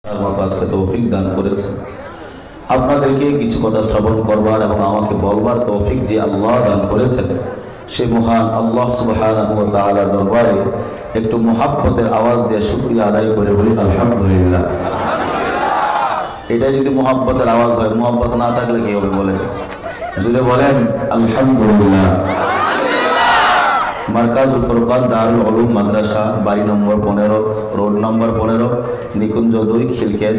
আজকে তৌফিক দান করেছেন আপনাদেরকে কিছু কথা শ্রবণ করবার এবং আমাকে বলবার তৌফিক যে আল্লাহ দান করেছেন সে মহান আল্লাহ সুবহানাহু ওয়া তাআলার দরবারে একটু মুহাব্বতের আওয়াজ দিয়ে শুকরিয়া আদায় করে বলি আলহামদুলিল্লাহ। এটাই যদি মুহাব্বতের আওয়াজ হয়, মুহাব্বত না থাকলে কি হবে বলেন? জুড়ে বলেন আলহামদুলিল্লাহ। মারকাজুল ফুরকান দারুল উলুম মাদ্রাসা, বাড়ি নম্বর 15, রোড নম্বর 15, নিকুঞ্জ 2, খিলকেত।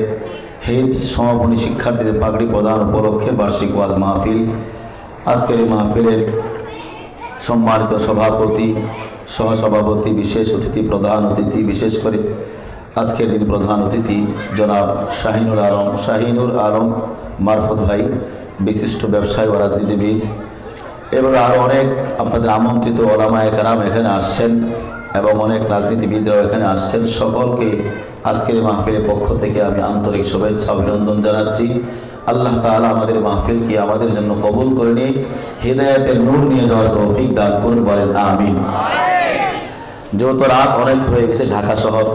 হিফজ সমাপনী শিক্ষার্থীদের পাগড়ি প্রদান উপলক্ষে বার্ষিক ওয়াজ মাহফিল। আজকের এই মাহফিলের সম্মানিত সভাপতি, সহসভাপতি, বিশেষ অতিথি, প্রধান অতিথি, বিশেষ করে আজকের যিনি প্রধান অতিথি জনাব শাহিনুর আলম মারফত ভাই, বিশিষ্ট ব্যবসায়ী ও রাজনীতিবিদ, এবং আরও অনেক আপনাদের আমন্ত্রিত ওলামায়ে কেরাম এখানে আসছেন এবং অনেক রাজনীতিবিদরাও এখানে আসছেন। সকলকে আজকের মাহফিলের পক্ষ থেকে আমি আন্তরিক শুভেচ্ছা অভিনন্দন জানাচ্ছি। আল্লাহ তাআলা আমাদের মাহফিলকে আমাদের জন্য কবুল করে নিয়ে হিদায়াতের নূর নিয়ে যাওয়ার তৌফিক দান করুন, বলেন আমিন। যেহেতু রাত অনেক হয়ে গেছে, ঢাকা শহর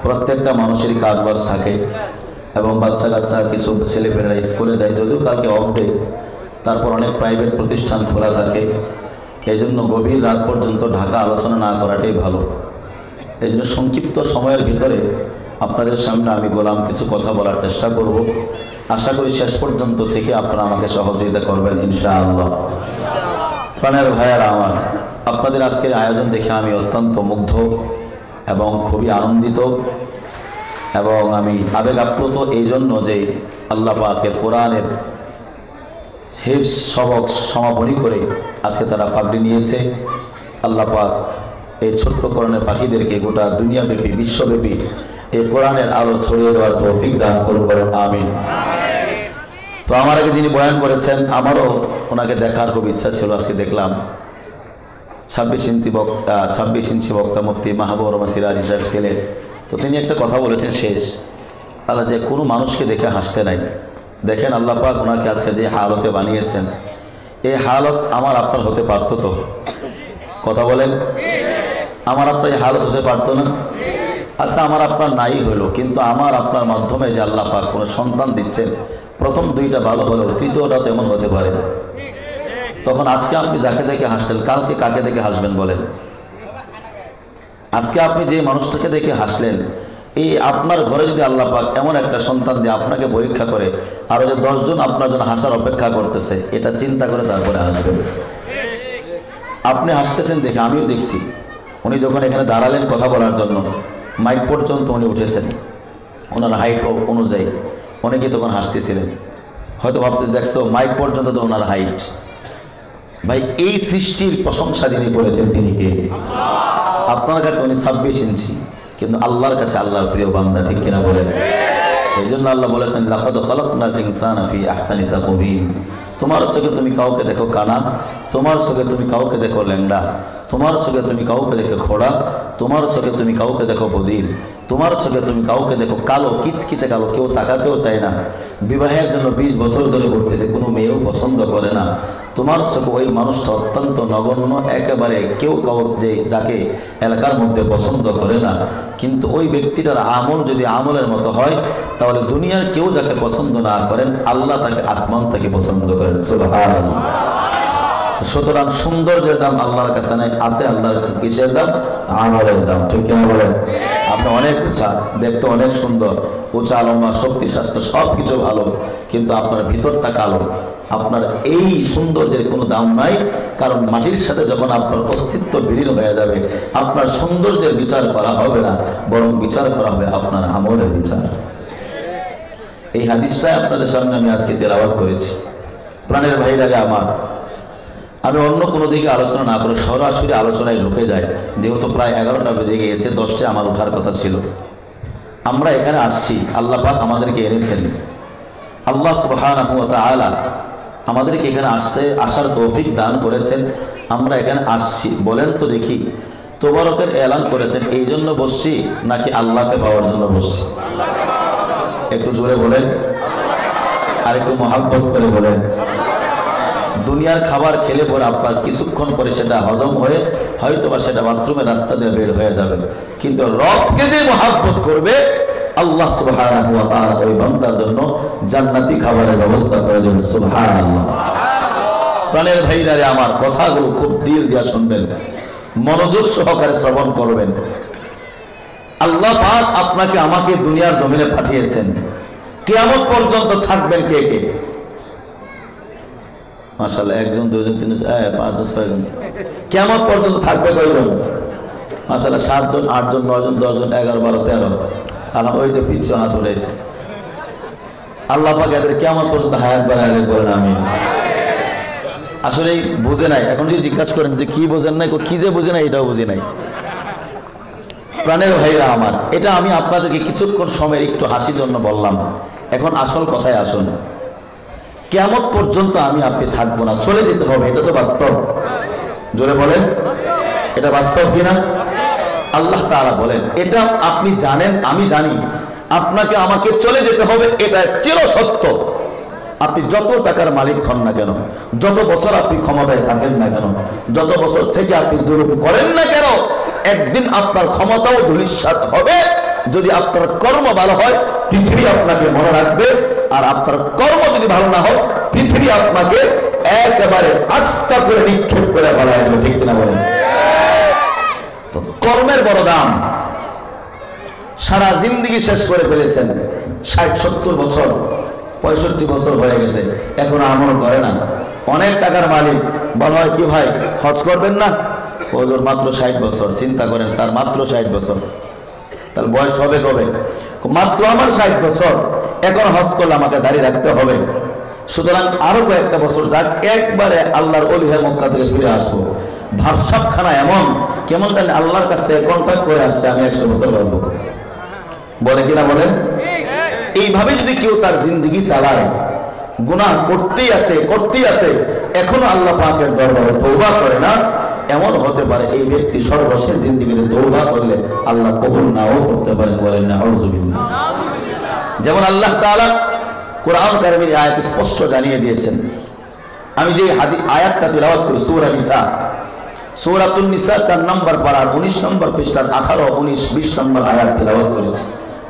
প্রত্যেকটা মানুষেরই কাজবাজ থাকে এবং বাচ্চা কাচ্চা কিছু ছেলেপেলেরা স্কুলে যায়, যদিও কালকে অফ ডে, তারপর অনেক প্রাইভেট প্রতিষ্ঠান খোলা থাকে। এই জন্য গভীর রাত পর্যন্ত ঢাকা আলোচনা না করাটাই ভালো। এই জন্য সংক্ষিপ্ত সময়ের ভিতরে আপনাদের সামনে আমি গোলাম কিছু কথা বলার চেষ্টা করব। আশা করি শেষ পর্যন্ত থেকে আপনারা আমাকে সহযোগিতা করবেন ইনশাআল্লাহ। প্রাণের ভাইয়ারা আমার, আপনাদের আজকের আয়োজন দেখে আমি অত্যন্ত মুগ্ধ এবং খুবই আনন্দিত এবং আমি আবেগ আপ্লুত এই জন্য যে আল্লাহ পাকের কোরআনের হিফজ সবক সমাপনী করে আজকে তারা পাগড়ি নিয়েছে। আল্লাহ পাক এই ছোট্ট কোরআনের পাখিদেরকে গোটা দুনিয়াব্যাপী, বিশ্বব্যাপী এই কোরআনের আলো ছড়িয়ে দেওয়ার তৌফিক দান করুন, বলেন আমিন। তো আমার আগে যিনি বয়ান করেছেন, আমারও ওনাকে দেখার খুব ইচ্ছা ছিল, আজকে দেখলাম। 26 ইঞ্চি বক্তা মুফতি মাহবুবুর রহমান সিরাজি সাহেব ছিলেন। তো তিনি একটা কথা বলেছেন শেষ, আল্লাহ যে কোনো মানুষকে দেখে হাসতে নাই। দেখেন আল্লাহ পাক ওনাকে আজকে যে হালতে বানিয়েছেন, এই হালত আমার আপনার হতে পারতো তো? কথা বলেন, আমার আপনার এই হালত হতে পারতো না? আচ্ছা, আমার আপনার নাই হলো, কিন্তু আমার আপনার মাধ্যমে যে আল্লাহ পাক কোনো সন্তান দিচ্ছেন, প্রথম 2টা ভালো হলেও তৃতীয়টা তেমন হতে পারে না। তখন আজকে আপনি যাকে দেখে হাসলেন, কালকে কাকে দেখে হাসবেন বলেন? আজকে আপনি যে মানুষটাকে দেখে হাসলেন, এই আপনার ঘরে যদি আল্লাহ পাক এমন একটা সন্তান দিয়ে আপনাকে পরীক্ষা করে, আরো যে 10 জন আপনার জন্য হাসার অপেক্ষা করতেছে, এটা চিন্তা করে তারপরে হাসবেন। আপনি হাসতেছেন দেখে আমিও দেখছি, উনি যখন এখানে দাঁড়ালেন কথা বলার জন্য, মাইক পর্যন্ত উনি উঠেছেন, ওনার হাইট অনুযায়ী অনেকে তখন হাসতেছিলেন। হয়তো ভাবতেছে, দেখছো মাইক পর্যন্ত তো ওনার হাইট। ভাই, এই সৃষ্টির প্রশংসা যিনি করেছেন তিনি কে? আপনার কাছে উনি 26 ইঞ্চি, কিন্তু আল্লাহর কাছে আল্লাহর প্রিয় বান্দা, ঠিক কিনা বলেন? এই জন্য আল্লাহ বলেছেন, লাকাদ খালাকনাল ইনসানা ফি আহসানি তাকওয়িম। তোমার চোখে তুমি কাউকে দেখো কানা, তোমার চোখে তুমি কাউকে দেখো ল্যাংড়া, তোমার চোখে তুমি কাউকে দেখো খোড়া, তোমার চোখে তুমি কাউকে দেখো বধির, তোমার চোখে তুমি কাউকে দেখো কালো, কিচকিচে কালো, কেউ তাকাতেও চায় না, বিবাহের জন্য 20 বছর ধরে করতেছে, কোনো মেয়েও পছন্দ করে না। তোমার চোখে ওই মানুষটা অত্যন্ত নগণ্য, একেবারে কেউ যাকে এলাকার মধ্যে পছন্দ করে না, কিন্তু ওই ব্যক্তিটার আমল যদি আমলের মতো হয়, তাহলে দুনিয়ার কেউ যাকে পছন্দ না করেন, আল্লাহ তাকে আসমান থেকে পছন্দ করেন। সুবহানাল্লাহ। সুতরাং সৌন্দর্যের দাম আল্লাহর কাছে নাই, আছে আল্লাহর কাছে কিসের দাম? আমলের দাম, ঠিক কিনা বলেন? আপনি অনেক উঁচা, দেখতে অনেক সুন্দর, উঁচা লম্বা, শক্তি স্বাস্থ্য সব কিছু ভালো, কিন্তু আপনার ভিতরটা কালো। আপনার এই সৌন্দর্যের কোনো দাম নাই, কারণ মাটির সাথে যখন আপনার অস্তিত্ব বিলীন হয়ে যাবে, আপনার সৌন্দর্যের বিচার করা হবে না, বরং বিচার করা হবে আপনার আমলের বিচার। এই হাদিসটাই আপনাদের সামনে আমি আজকে তেলাওয়াত করেছি। প্রাণের ভাইরা আমার, আমি অন্য কোনো দিকে আলোচনা না করে সরাসরি আলোচনায় ঢুকে যাই, যেহেতু প্রায় 11টা বেজে গিয়েছে, 10টায় আমার ওঠার কথা ছিল। আমরা এখানে আসছি, আল্লাহ পাক আমাদেরকে এনেছেন, আল্লাহ সুবহানাহু ওয়া তাআলা আমাদেরকে এখানে আসার তৌফিক দান করেছেন। আমরা এখানে আসছি, বলেন তো দেখি, তোবারকের এলান করেছেন এই জন্য বসছি নাকি আল্লাহকে পাওয়ার জন্য বসছি? একটু জোরে বলেন, আর একটু মহাব্বত করে বলেন। দুনিয়ার খাবার খেলে পরে আপনার কিছুক্ষণ পরে সেটা হজম হয়ে হয়তো বা সেটা বাথরুমের রাস্তা দিয়ে বের হয়ে যাবে, কিন্তু রবকে যে মহাব্বত করবে আল্লাহ সুবহানাহু ওয়া তাআলা ওই বান্দার জন্য জান্নাতি খাবারের ব্যবস্থা করে দেবেন। সুবহানাল্লাহ। প্রাণের ভাইরারে আমার, কথাগুলো খুব দিল দিয়া শুনবেন, মনোযোগ সহকারে শ্রবণ করবেন। আল্লাহ পাক আপনাকে আমাকে দুনিয়ার জমিনে পাঠিয়েছেন, কিয়ামত পর্যন্ত থাকবেন কে কে? মাশাআল্লাহ, একজন, দুইজন, তিনজন, পাঁচজন, ছয়জন। কিয়ামত পর্যন্ত থাকবে কয়জন? মাশাআল্লাহ, 7 জন, 8 জন, 9 জন, 10 জন, 11, 12, 13। আল্লাহ ওই যে পিছু হাত উঠেছে। আল্লাহ পাক এদের কিয়ামত পর্যন্ত হায়াত বাড়ায় করেন, আমিন। আসলে বুঝে নাই, এখন যদি জিজ্ঞাসা করেন যে কি বোঝেন নাই, কি যে বুঝে নাই এটাও বুঝে নাই। প্রাণের ভাইরা আমার, এটা আমি আপনাদেরকে কিছুক্ষণ সময় একটু হাসির জন্য বললাম। এখন আসল কথায় আসুন। কিয়ামত পর্যন্ত আমি আপনি থাকবো না, চলে যেতে হবে, এটা তো বাস্তব। জোরে বলেন, এটা বাস্তব কিনা? আল্লাহ তাআলা বলেন, এটা আপনি জানেন, আমি জানি, আপনাকে আমাকে চলে যেতে হবে, এটা চির সত্য। আপনি যত টাকার মালিক হন না কেন, যত বছর আপনি ক্ষমতায় থাকেন না কেন, যত বছর থেকে আপনি জুলুম করেন না কেন, একদিন আপনার ক্ষমতাও ধূলিসাৎ হবে। যদি আপনার কর্ম ভালো হয়, পৃথিবী আপনাকে মনে রাখবে, আর আপনার কর্ম যদি ভালো না হয়, পৃথিবী আপনাকে একেবারে আস্থা করে নিক্ষেপ করে ফেলায় দেবে। ঠিক কিনা বলেন? তো কর্মের বড় দাম। সারা জিন্দেগি শেষ করে ফেলেছেন, 60-70 বছর, 65 বছর হয়ে গেছে, এখন আমল করে না। অনেক টাকার মালিক, বলা হয় কি ভাই হজ করবেন না? ওজোর মাত্র 60 বছর। চিন্তা করেন, তার মাত্র 60 বছর, তার বয়স হবে কবে? মাত্র আমার 60 বছর, এখন হজ করলে আমাকে দাঁড়িয়ে রাখতে হবে, সুতরাং আরো কয়েকটা বছর যাক, একবারে আল্লাহর ওলি হয়ে মক্কা থেকে ফিরে আসবো। ভাবসাবখানা এমন, কেমন জানি আল্লাহর কাছ থেকে কন্ট্যাক্ট করে আসছে, আমি 100 বছর বাঁচবো। বলে কিনা বলেন? এইভাবে যদি কেউ তার জিন্দেগি চালায়, গুনাহ করতেই আছে, এখনো আল্লাহ পাকের দরবারে তওবা করে না, এমন হতে পারে এই ব্যক্তি সর্বশেষ জিন্দেগিতে তওবা করলে আল্লাহ কবুল নাও করতে পারেন। বলেন নাউযুবিল্লাহ। যেমন আল্লাহ তাআলা কোরআন কারীমের আয়াতে স্পষ্ট জানিয়ে দিয়েছেন। আমি যে আয়াতটা তিলাওয়াত করি, সূরা নিসা, সূরাতুন নিসা 4 নম্বর পারার 19 নম্বর পৃষ্ঠার 18, 19, 20 নম্বর আয়াত তিলাওয়াত করেছি।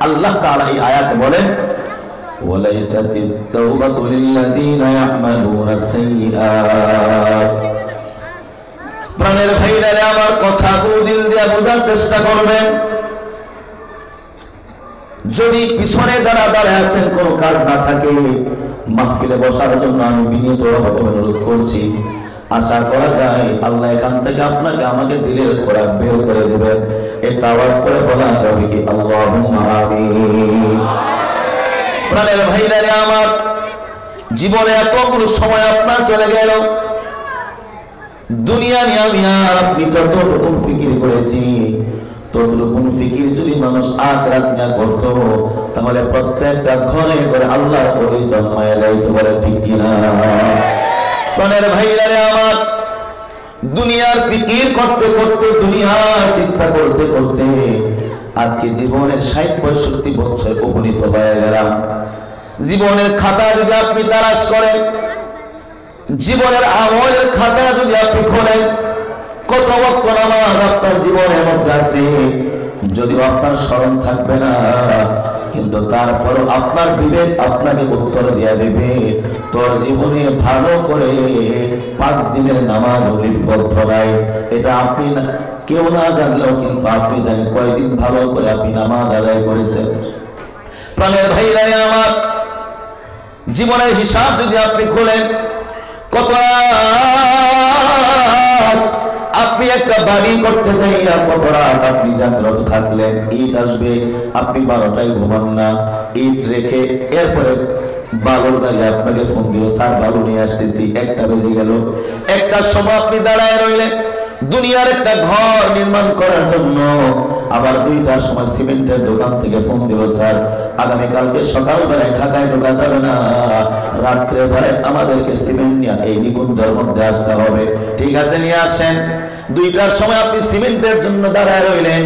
আল্লাহ তাআলা এই আয়াতে বলেন, ওয়ালাইসাতিত তাওবাতু লিল্লাযীনা ইয়া'মালুনাস সাইয়্যাত। প্রাণের ভাইরা আমার, কথাগুলো দিল দিয়ে বোঝার চেষ্টা করবেন। যদি পিছনে যারা দাঁড়ায় আছেন কোনো কাজ না থাকে, মাহফিলে বসার জন্য আমি বিনীতভাবে অনুরোধ করছি। আশা করা যায় আল্লাহ এখান থেকে আপনাকে আমাকে দিলের খোরাক বের করে দিবেন। একটা আওয়াজ করে বলা যাবে কি আল্লাহুম্মা আমিন। প্রাণের ভাইরা আমার, জীবনে এতগুলো সময় আপনার চলে গেল, দুনিয়া নিয়ে আমি আর আপনি যত রকম ফিকির করেছি, ততরকম ফিকির যদি মানুষ আখিরাত নিয়ে করত, তাহলে প্রত্যেকটা ঘরে ঘরে আল্লাহর ওলি জন্মায় লাইতে পারে। ঠিক কিনা? প্রাণের ভাইরা আমার, দুনিয়ার ফিকির করতে করতে, দুনিয়ার চিন্তা করতে করতে আজকে জীবনের 60-65 বছর উপনীত হয়ে গেলাম। জীবনের খাতা যদি আপনি তালাশ করেন, জীবনের আমলের খাতা যদি আপনি খোলেন, কত ওয়াক্ত নামাজ আপনার জীবনের মধ্যে আছে, যদিও আপনার স্মরণ থাকবে না, কিন্তু তারপরও আপনার বিবেক আপনাকে উত্তর দিয়ে দেবে, তোর জীবনে ভালো করে 5 দিনের নামাজ লিপিবদ্ধ নাই। এটা আপনি কেউ না জানলেও কিন্তু আপনি জানেন কয়দিন ভালো করে আপনি নামাজ আদায় করেছেন। প্রাণের ভাইরা আমার, জীবনের হিসাব যদি আপনি খোলেন, কত আপনি একটা বাড়ি করতে চাইয়া কত রাত আপনি জাগ্রত থাকলেন, ইট আসবে, আপনি 12টায় ঘুমান না, ইট রেখে এরপরে বালুর গাড়ি আপনাকে ফোন দিল, স্যার বালু নিয়ে আসতেছি, 1টা বেজে গেল। 1টার সময় আপনি দাঁড়ায় রইলেন দুনিয়ার একটা ঘর নির্মাণ করার জন্য, আবার 2টার সময় সিমেন্টের দোকান থেকে ফোন দিল, স্যার আগামীকালকে সকালবেলায় ঢাকায় ঢোকা যাবে না, রাত্রে বেলায় আমাদেরকে সিমেন্ট নিয়ে এই নিকুঞ্জের মধ্যে আসতে হবে। ঠিক আছে, নিয়ে আসেন। 2টার সময় আপনি সিমেন্টের জন্য দাঁড়ায় রইলেন,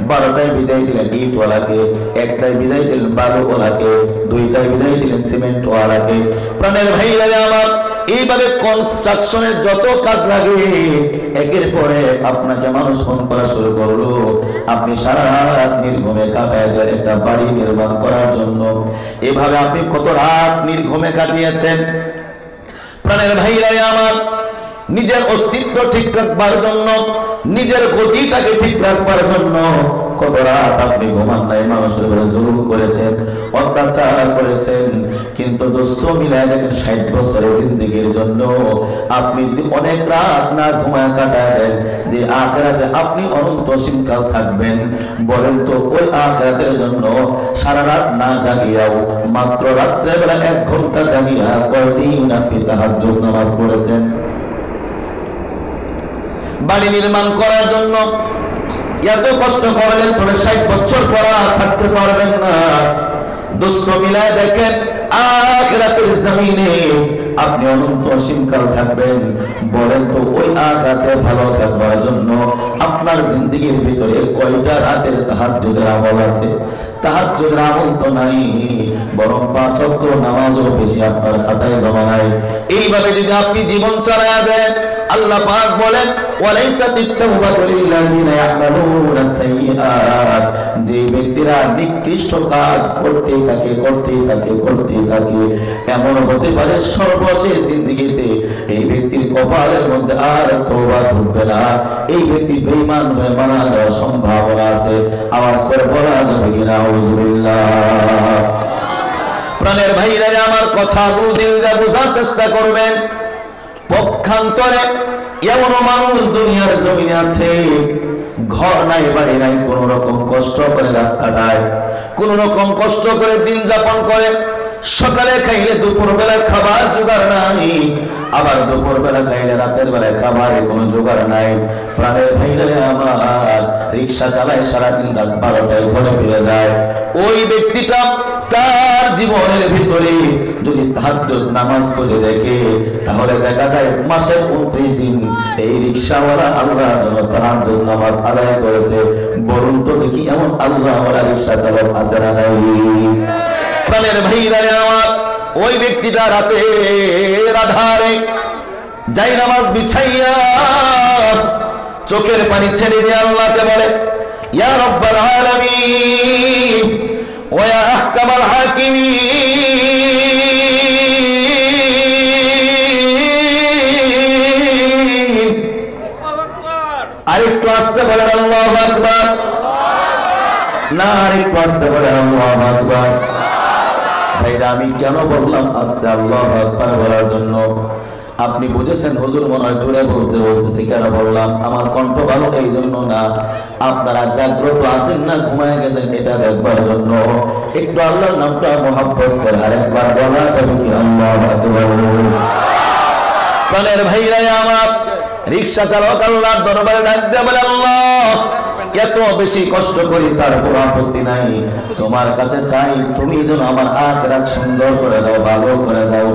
12টায় বিদায় দিলেন ইটওয়ালাকে, 1টায় বিদায় দিলেন বালুওয়ালাকে, দুইটাই বিদায় দিলেন সিমেন্ট ওয়ালাকে। প্রাণের ভাইরা আমার, এইভাবে কনস্ট্রাকশনের যত কাজ লাগে একের পরে আপনাকে মানুষ ফোন করা শুরু করলো, আপনি সারা রাত নির্ঘুমে কাটায় দিলেন একটা বাড়ি নির্মাণ করার জন্য। এভাবে আপনি কত রাত নির্ঘুমে কাটিয়েছেন। প্রাণের ভাইরা আমার, নিজের অস্তিত্ব ঠিক রাখবার জন্য, নিজের গতিটাকে ঠিক রাখবার জন্য কত রাত আপনি ঘুমান নাই, মানুষের উপরে জুলুম করেছেন, অত্যাচার করেছেন। কিন্তু দোস্ত মিলায় দেখেন 60 বছরের জিন্দেগির জন্য আপনি যদি অনেক রাত না ঘুমায় কাটায় দেন, যে আখিরাতে আপনি অনন্ত সীমকাল থাকবেন, বলেন তো ওই আখিরাতের জন্য সারা রাত না জাগিয়াও মাত্র রাত্রে বেলা 1 ঘন্টা জাগিয়া কয়দিন আপনি তাহাজ্জুদ নামাজ পড়েছেন? বাড়ি নির্মাণ করার জন্য এত কষ্ট করলেন, তবে 60 বছর পর থাকতে পারবেন না। দোস্ত মিলায় দেখেন আখিরাতের জমিনে আপনি অনন্ত অসীমকাল থাকবেন, বলেন তো ওই আখিরাতে ভালো থাকবার জন্য আপনার জিন্দেগির ভিতরে কয়টা রাতের তাহাজ্জুদের আমল আছে? তাহাজ্জুদের আমল তো নাই, বরং 5 ওয়াক্ত নামাজও বেশি আপনার খাতায় জমা নাই। এইভাবে যদি আপনি জীবন চালায়া দেন, আল্লাহ পাক বলেন ওয়ালাইসাতিত তাওবাতু লিল্লাযিনা ইয়ামালুনা সাইয়্যাত, যে ব্যক্তিরা নিকৃষ্ট কাজ করতেই থাকে, এমন হতে পারে সর্বশেষ জিন্দেগিতে এই ব্যক্তির কপালের মধ্যে আর তওবা ঢুকবে না, এই ব্যক্তি বেঈমান হয়ে মারা যাওয়ার সম্ভাবনা আছে। আওয়াজ করে বলা যাবে কিনা আউযুবিল্লাহ? প্রাণের ভাইরা আমার, কথাগুলো দিল দিয়ে বোঝার চেষ্টা করবেন। পক্ষান্তরে এমন মানুষ দুনিয়ার জমিনে আছে, ঘর নাই, বাড়ি নাই, কোন রকম কষ্ট করে রাত কাটায়, কোন রকম কষ্ট করে দিন যাপন করে। সকালে খাইলে দুপুর বেলার খাবার জোগাড় নাই, আবার দুপুর বেলা খাইলে রাতের বেলায় খাবারের কোনো জোগাড় নাই। প্রাণের ভাইরা আমার, রিক্সা চালায় সারাদিন, রাত 12টায় ঘরে ফিরে যায়। ওই ব্যক্তিটা তার জীবনের ভিতরে যদি তাহাজ্জুদ নামাজ পড়ে দেখে, তাহলে দেখা যায় মাসের 29 দিন এই রিক্সাওয়ালা আল্লাহর জন্য তাহাজ্জুদ নামাজ আদায় করেছে। বলুন তো দেখি এমন আল্লাহওয়ালা রিক্সা চালক আছে না নাই? প্রাণের ভাইরা আমার, ওই ব্যক্তিটা রাতে আধারে যাই নামাজ বিছাইয়া চোখের পানি ছেড়ে দিয়ে আল্লাহকে বলে, ইয়া রাব্বাল আলামিন ওয়া ইয়া আহকামাল হাকিমিন। আরেকটু আসতে বলেন আল্লাহু আকবার। না, আরেকটু আসতে বলেন আল্লাহু আকবার। ভাইরা, আমি কেন বললাম আস্তে আল্লাহু আকবার বলার জন্য? আপনি বুঝেছেন হুজুর মনে হয় জোরে বলতেছি। কেন বললাম? আমার কণ্ঠ ভালো এই জন্য না, আপনারা জাগ্রত আছেন না ঘুমায় গেছেন এটা দেখবার জন্য। একটু আল্লাহর নামটা মহব্বত করে আরেকবার বলা যাবে কি আল্লাহু আকবার? প্রাণের ভাইরা আমার, রিকশা চালক আল্লাহর দরবারে ডাক দিয়ে বলে, আল্লাহ এত বেশি কষ্ট করি তারপর আপত্তি নাই, তোমার কাছে চাই তুমি যেন আমার আখিরাত সুন্দর করে দাও, ভালো করে দাও।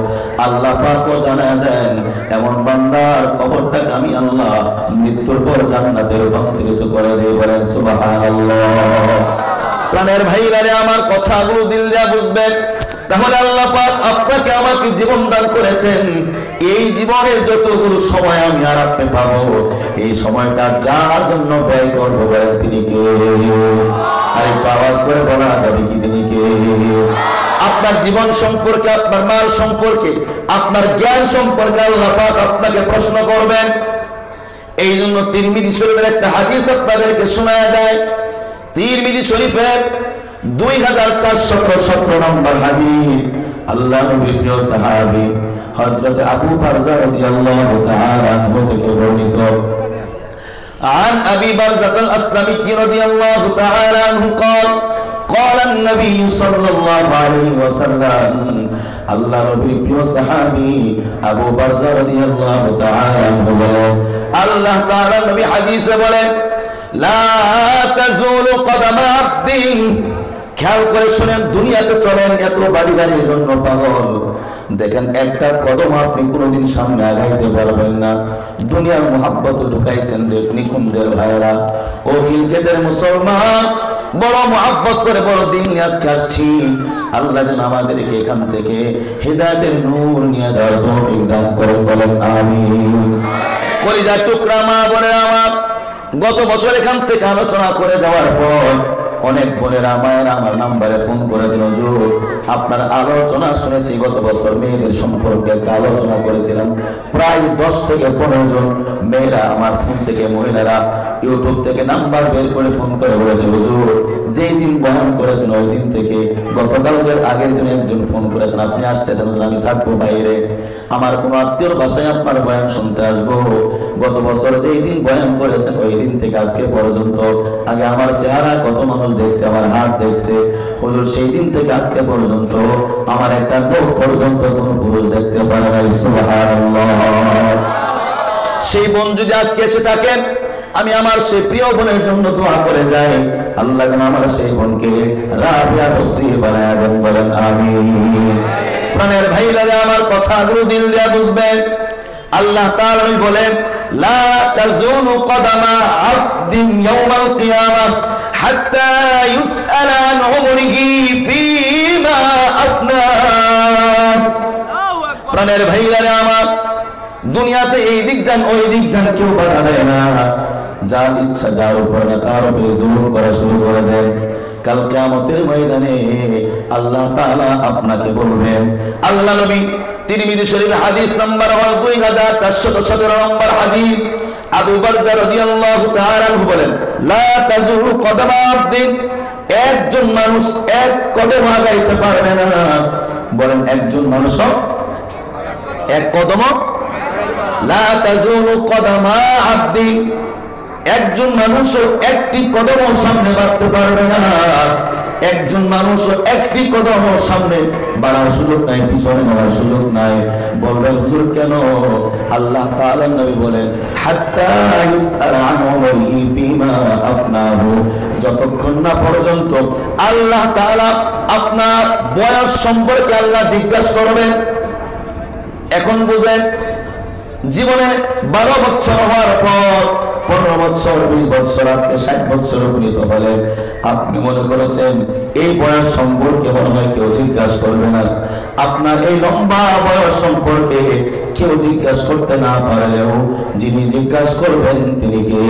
আল্লাহ পাকও জানায় দেন এমন বান্দার কবরটাকে আমি আল্লাহ মৃত্যুর পর জান্নাতে রূপান্তরিত করে দেই। বলেন সুবহানাল্লাহ। প্রাণের ভাইরা আমার, কথাগুলো দিল দিয়ে বুঝবেন। তাহলে আল্লাহ পাক আপনাকে আমাকে জীবন দান করেছেন, এই জীবনের যতগুলো সময় আমি আর আপনি পাবো, এই সময়টা যার জন্য ব্যয় করবো বলেন তিনি কে? আরেকটু আওয়াজ করে বলা যাবে কি তিনি কে? আপনার জীবন সম্পর্কে, আপনার মাল সম্পর্কে, আপনার জ্ঞান সম্পর্কে আল্লাহ পাক আপনাকে প্রশ্ন করবেন। এই জন্য তিরমিজি শরীফের একটা হাদিস আপনাদেরকে শোনা যায়। তিরমিজি শরীফের 2417 নম্বর হাদিস, আল্লাহ নবীর প্রিয় সাহাবী হযরত আবু বারজা রাদিয়াল্লাহু তাআলা আনহু থেকে বর্ণিত। عن أبي برزة الأسلمي رضي الله تعالى عنه قال قال النبي صلى الله عليه وسلم, আল্লাহ নবীর প্রিয় সাহাবী আবু বারজা রাদিয়াল্লাহু তাআলা আনহু বলেন, আল্লাহ তাআলা নবী হাদিসে বলেন, লা তাজুলু কদামা আবদিন, খেয়াল করে শুনেন, দুনিয়াতে চলেন এত বাড়ি গাড়ির জন্য পাগল, দেখেন একটা কদম আপনি কোনোদিন সামনে আগাইতে পারবেন না। দুনিয়ার মোহাব্বত ঢুকাইছেন রে নিকুঞ্জের ভাইরা, ও খিলকেতের মুসলমান, বড় মুহাব্বত করে বড় দিন নিয়ে আজকে আসছি। আল্লাহ যেন আমাদেরকে এখান থেকে হিদায়াতের নূর নিয়ে যাওয়ার তৌফিক দান করেন, বলেন আমিন। কলিজার টুকরা মা বোনেরা আমার, গত বছর এখান থেকে আলোচনা করে যাওয়ার পর অনেক বোনেরা মায়েরা আমার নাম্বারে ফোন করেছিল, হুজুর আপনার আলোচনা শুনেছি, গত বছর মেয়েদের সম্পর্কে একটা আলোচনা করেছিলাম, প্রায় 10 থেকে 15 জন মেয়েরা আমার ফোন থেকে, মহিলারা ইউটিউব থেকে নাম্বার বের করে ফোন করে বলেছে, হুজুর যেই দিন বয়ান করেছেন ওই দিন থেকে গতকালের আগের দিন একজন ফোন করেছেন, আপনি আসতেছেন, আমি থাকবো বাইরে, আমার কোন আত্মীয়র বাসায় আপনার বয়ান শুনতে আসবো। গত বছর যেই দিন বয়ান করেছেন ওই দিন থেকে আজকে পর্যন্ত আগে আমার চেহারা কত মানুষ দেখছে, আমার হাত দেখছে, হুজুর সেই দিন থেকে আজকে পর্যন্ত আমার একটা লোক পর্যন্ত কোনো পুরুষ দেখতে পারে না। সুবহানাল্লাহ। সেই বোন যদি আজকে এসে থাকেন, আমি আমার সেই প্রিয় বোনের জন্য দোয়া করে যাই, আল্লাহ যেন আমার সেই বোনকে রাবিয়া বসরি বানায় দেন, বলেন আমিন। প্রাণের ভাইরা আমার কথাগুলো দিল দিয়ে বুঝবেন। আল্লাহ তাআলা বলেন, লা তাজুলু কদামা আবদিন ইয়াউমাল কিয়ামাহ হাত্তা ইউসআলা আন উমরিহি ফীমা আফনা। প্রাণের ভাইরা আমার, দুনিয়াতে এই দিক যান ওই দিক যান কেউ বাধা দেয় না, যার ইচ্ছা যার উপর না তার উপরে জুলুম করা শুরু করে দেন। কাল কিয়ামতের ময়দানে আল্লাহ তাআলা আপনাকে বলবেন, আল্লাহ নবী তিরমিজি শরীফ হাদিস নাম্বার 2417 নম্বর হাদিস, আবু বারজা রাদিয়াল্লাহু তাআলা আনহু বলেন, লা তাজুলু কদামা আবদিন, একজন মানুষ এক কদম আগাইতে পারবে না, বলেন একজন মানুষ এক কদম, লা তাজুলু কদামা আবদিন, একজন মানুষ একটি কদম সামনে বাড়তে পারবে না, একজন মানুষ একটি কদম সামনে বাড়ার সুযোগ নাই, পিছনে নেওয়ার সুযোগ নাই। বলবেন হুজুর কেন? আল্লাহ তাআলা নবী বলেন, হাত্তা ইউসআলা আন উমরিহি ফীমা আফনাহু, যতক্ষণ না পর্যন্ত আল্লাহ তাআলা আপনার বয়স সম্পর্কে আল্লাহ জিজ্ঞাসা করবেন। এখন বুঝেন, জীবনে 12 বছর হওয়ার পর 15 বছর 20 বছর আজকে 60 বছর উপনীত হলেন, আপনি মনে করেছেন এই বয়স সম্পর্কে মনে হয় কেউ জিজ্ঞাসা করবে না। আপনার এই লম্বা বয়স সম্পর্কে কেউ জিজ্ঞাসা করতে না পারলেও যিনি জিজ্ঞাসা করবেন তিনি কে?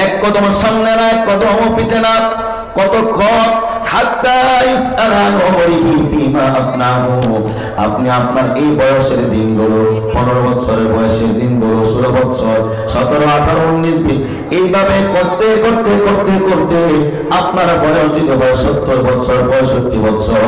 এক কদম সামনে না, এক কদম পিছে না, কতক্ষণ? হাত্তা ইউসআলা আন উমরিহি ফীমা আফনাহু, আপনি আপনার এই বয়সের দিনগুলো, 15 বছরের বয়সের দিনগুলো, 16 বছর, 17, 18, 19, 20 এইভাবে করতে করতে করতে করতে আপনার বয়স যদি হয় 70 বছর, 65 বছর,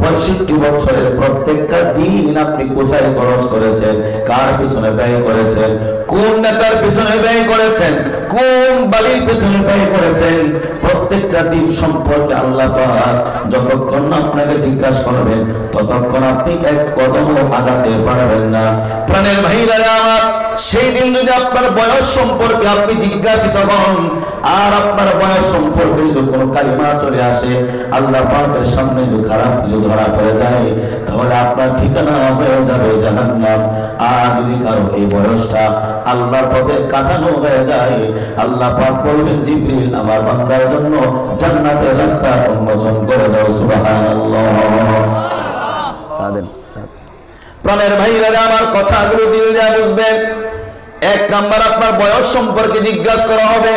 65 বছরের প্রত্যেকটা দিন আপনি কোথায় খরচ করেছেন, কার পিছনে ব্যয় করেছেন, কোন নেতার পিছনে ব্যয় করেছেন, কোন বালির পিছনে ব্যয় করেছেন, প্রত্যেকটা দিন সম্পর্কে আল্লাহ পাক যতক্ষণ না আপনাকে জিজ্ঞাসা করবেন ততক্ষণ আপনি এক কদম আগাতে পারবেন না। প্রাণের ভাইরা আমার, সেই দিন যদি আপনার বয়স সম্পর্কে আপনি জিজ্ঞাসিত হন আর আপনার বয়স সম্পর্কে যদি কোনো কালিমা চলে আসে, আল্লাহ পাকের সামনে যদি খারাপ কিছু ধরা পড়ে যায়, তাহলে আপনার ঠিকানা হয়ে যাবে জাহান্নাম। আর যদি কারো এই বয়সটা আল্লাহর পথে কাটানো হয়ে যায়, আল্লাহ পাক বলবেন, জিবরিল আমার বান্দার জন্য জান্নাতের রাস্তা উন্মোচন করে দাও। সুবহানাল্লাহ। প্রাণের ভাইরা আমার, কথাগুলো দিল দিয়ে বুঝবেন। এক নাম্বার, আপনার বয়স সম্পর্কে জিজ্ঞাসা করা হবে,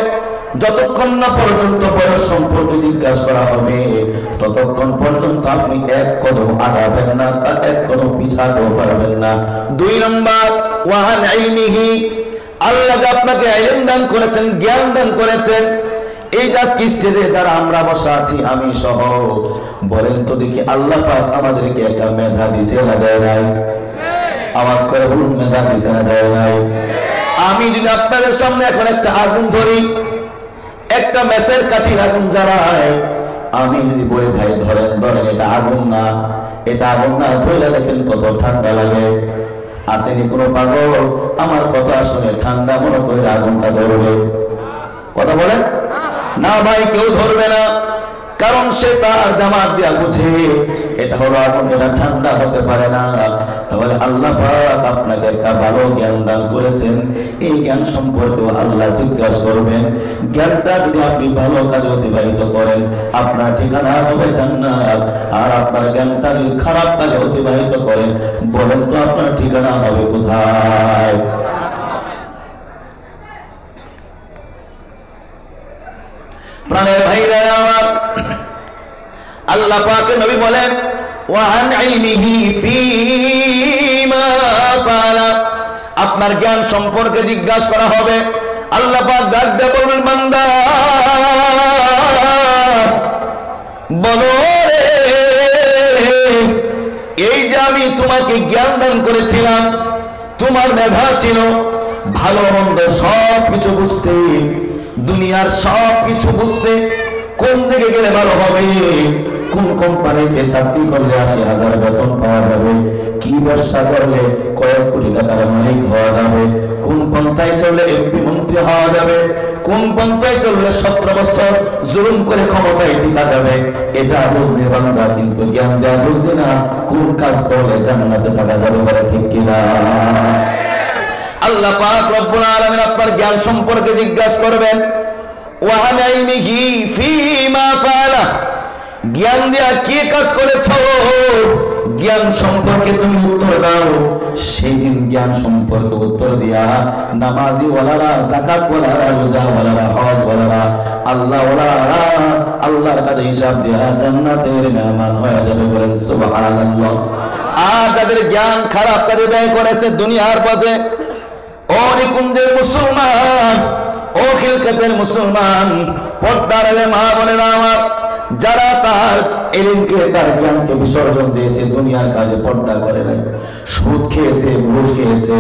যতক্ষণ না পর্যন্ত বয়স সম্পর্কে জিজ্ঞাসা করা হবে ততক্ষণ পর্যন্ত আপনি এক কদম আগাবেন না, এক কদম পিছাতেও পারবেন না। 2 নাম্বার, ওয়ান ইলমিহি, আল্লাহ যে আপনাকে ইলম দান করেছেন, জ্ঞান দান করেছেন, এই যে স্টেজে যারা আমরা বসা আছি আমি সহ, বলেন তো দেখি আল্লাহ পাক আমাদেরকে একটা মেধা দিছে না দেয় নাই? আওয়াজ করে বলুন, মেধা দিছে না দেয় নাই? আমি যদি আপনাদের সামনে এখন একটা আগুন ধরি, একটা মেসের কাঠির আগুন জ্বালায়, আমি যদি বলি ভাই ধরেন ধরেন, এটা আগুন না, এটা আগুন না, ধরে দেখেন কত ঠান্ডা লাগে। আসেনি কোনো পাগল আমার কথা শুনে ঠান্ডা মনে করে আগুনটা ধরবে? কথা বলেন না ভাই, কেউ ধরবে না। কারণ সে তার দামাত দিয়া বুঝে এটা হলো আগুন, এটা ঠান্ডা হতে পারে না। তাহলে আল্লাহ পাক আপনাকে একটা ভালো জ্ঞান দান করেছেন, এই জ্ঞান সম্পর্কে আল্লাহ জিজ্ঞাসা করবেন। জ্ঞানটা যদি আপনি ভালো কাজে অতিবাহিত করেন আপনার ঠিকানা হবে জান্নাত, আর আপনার জ্ঞানটা যদি খারাপ কাজে অতিবাহিত করেন বলেন তো আপনার ঠিকানা হবে কোথায়? প্রাণের ভাইরা আমার, আল্লাহ পাকের নবী বলেন ওয়ান ইলমিহি ফীমা ফাআলা, আপনার জ্ঞান সম্পর্কে জিজ্ঞাসা করা হবে। আল্লাহ পাক ডাক দিয়ে বলবেন বান্দা বলো রে, এই যে আমি তোমাকে জ্ঞান দান করেছিলাম, তোমার মেধা ছিল ভালো মন্দ সব কিছু বুঝতে, দুনিয়ার সব কিছু বুঝতে, কোন দিকে গেলে ভালো হবে, কোন কোম্পানিতে চাকরি করলে ৮০,০০০ বেতন পাওয়া যাবে, কি ব্যবসা করলে কয়েক কোটি টাকার মালিক হওয়া যাবে, কোন পন্থায় চললে এমপি মন্ত্রী হওয়া যাবে, কোন পন্থায় চললে ১৭ বছর জুলুম করে ক্ষমতায় টিকা যাবে, এটা বুঝতে বান্দা, কিন্তু জ্ঞান দেওয়া বুঝতে না কোন কাজ করলে জান্নাতে থাকা যাবে, বলে ঠিক কিনা? আল্লাহ পাক রব্বুল আলামিন আপনার জ্ঞান সম্পর্কে জিজ্ঞাসা করবেন ওয়া আন ইলমিহি ফীমা ফাআলা, জ্ঞান দিয়া কি কাজ করেছো, জ্ঞান সম্পর্কে তুমি উত্তর দাও। সেই দিন জ্ঞান সম্পর্কে উত্তর দিয়া নামাজি ওয়ালারা, যাকাত ওয়ালারা, রোজা ওয়ালারা, হজ ওয়ালারা, আল্লাহ ওয়ালারা আল্লাহর কাছে হিসাব দিয়া জান্নাতের মেহমান হয়ে যাবে, বলেন সুবহানাল্লাহ। আর যাদের জ্ঞান খারাপ কাজে ব্যয় করেছে দুনিয়ার পথে, ও নিকুঞ্জের মুসলমান, ও খিলকাতের মুসলমান, পর্দার মা বোনেরা আমার, যারা তার ইলমকে, তার জ্ঞানকে বিসর্জন দিয়েছে, দুনিয়ার কাজে পর্দা করে নাই, সুদ খেয়েছে, ঘুষ খেয়েছে,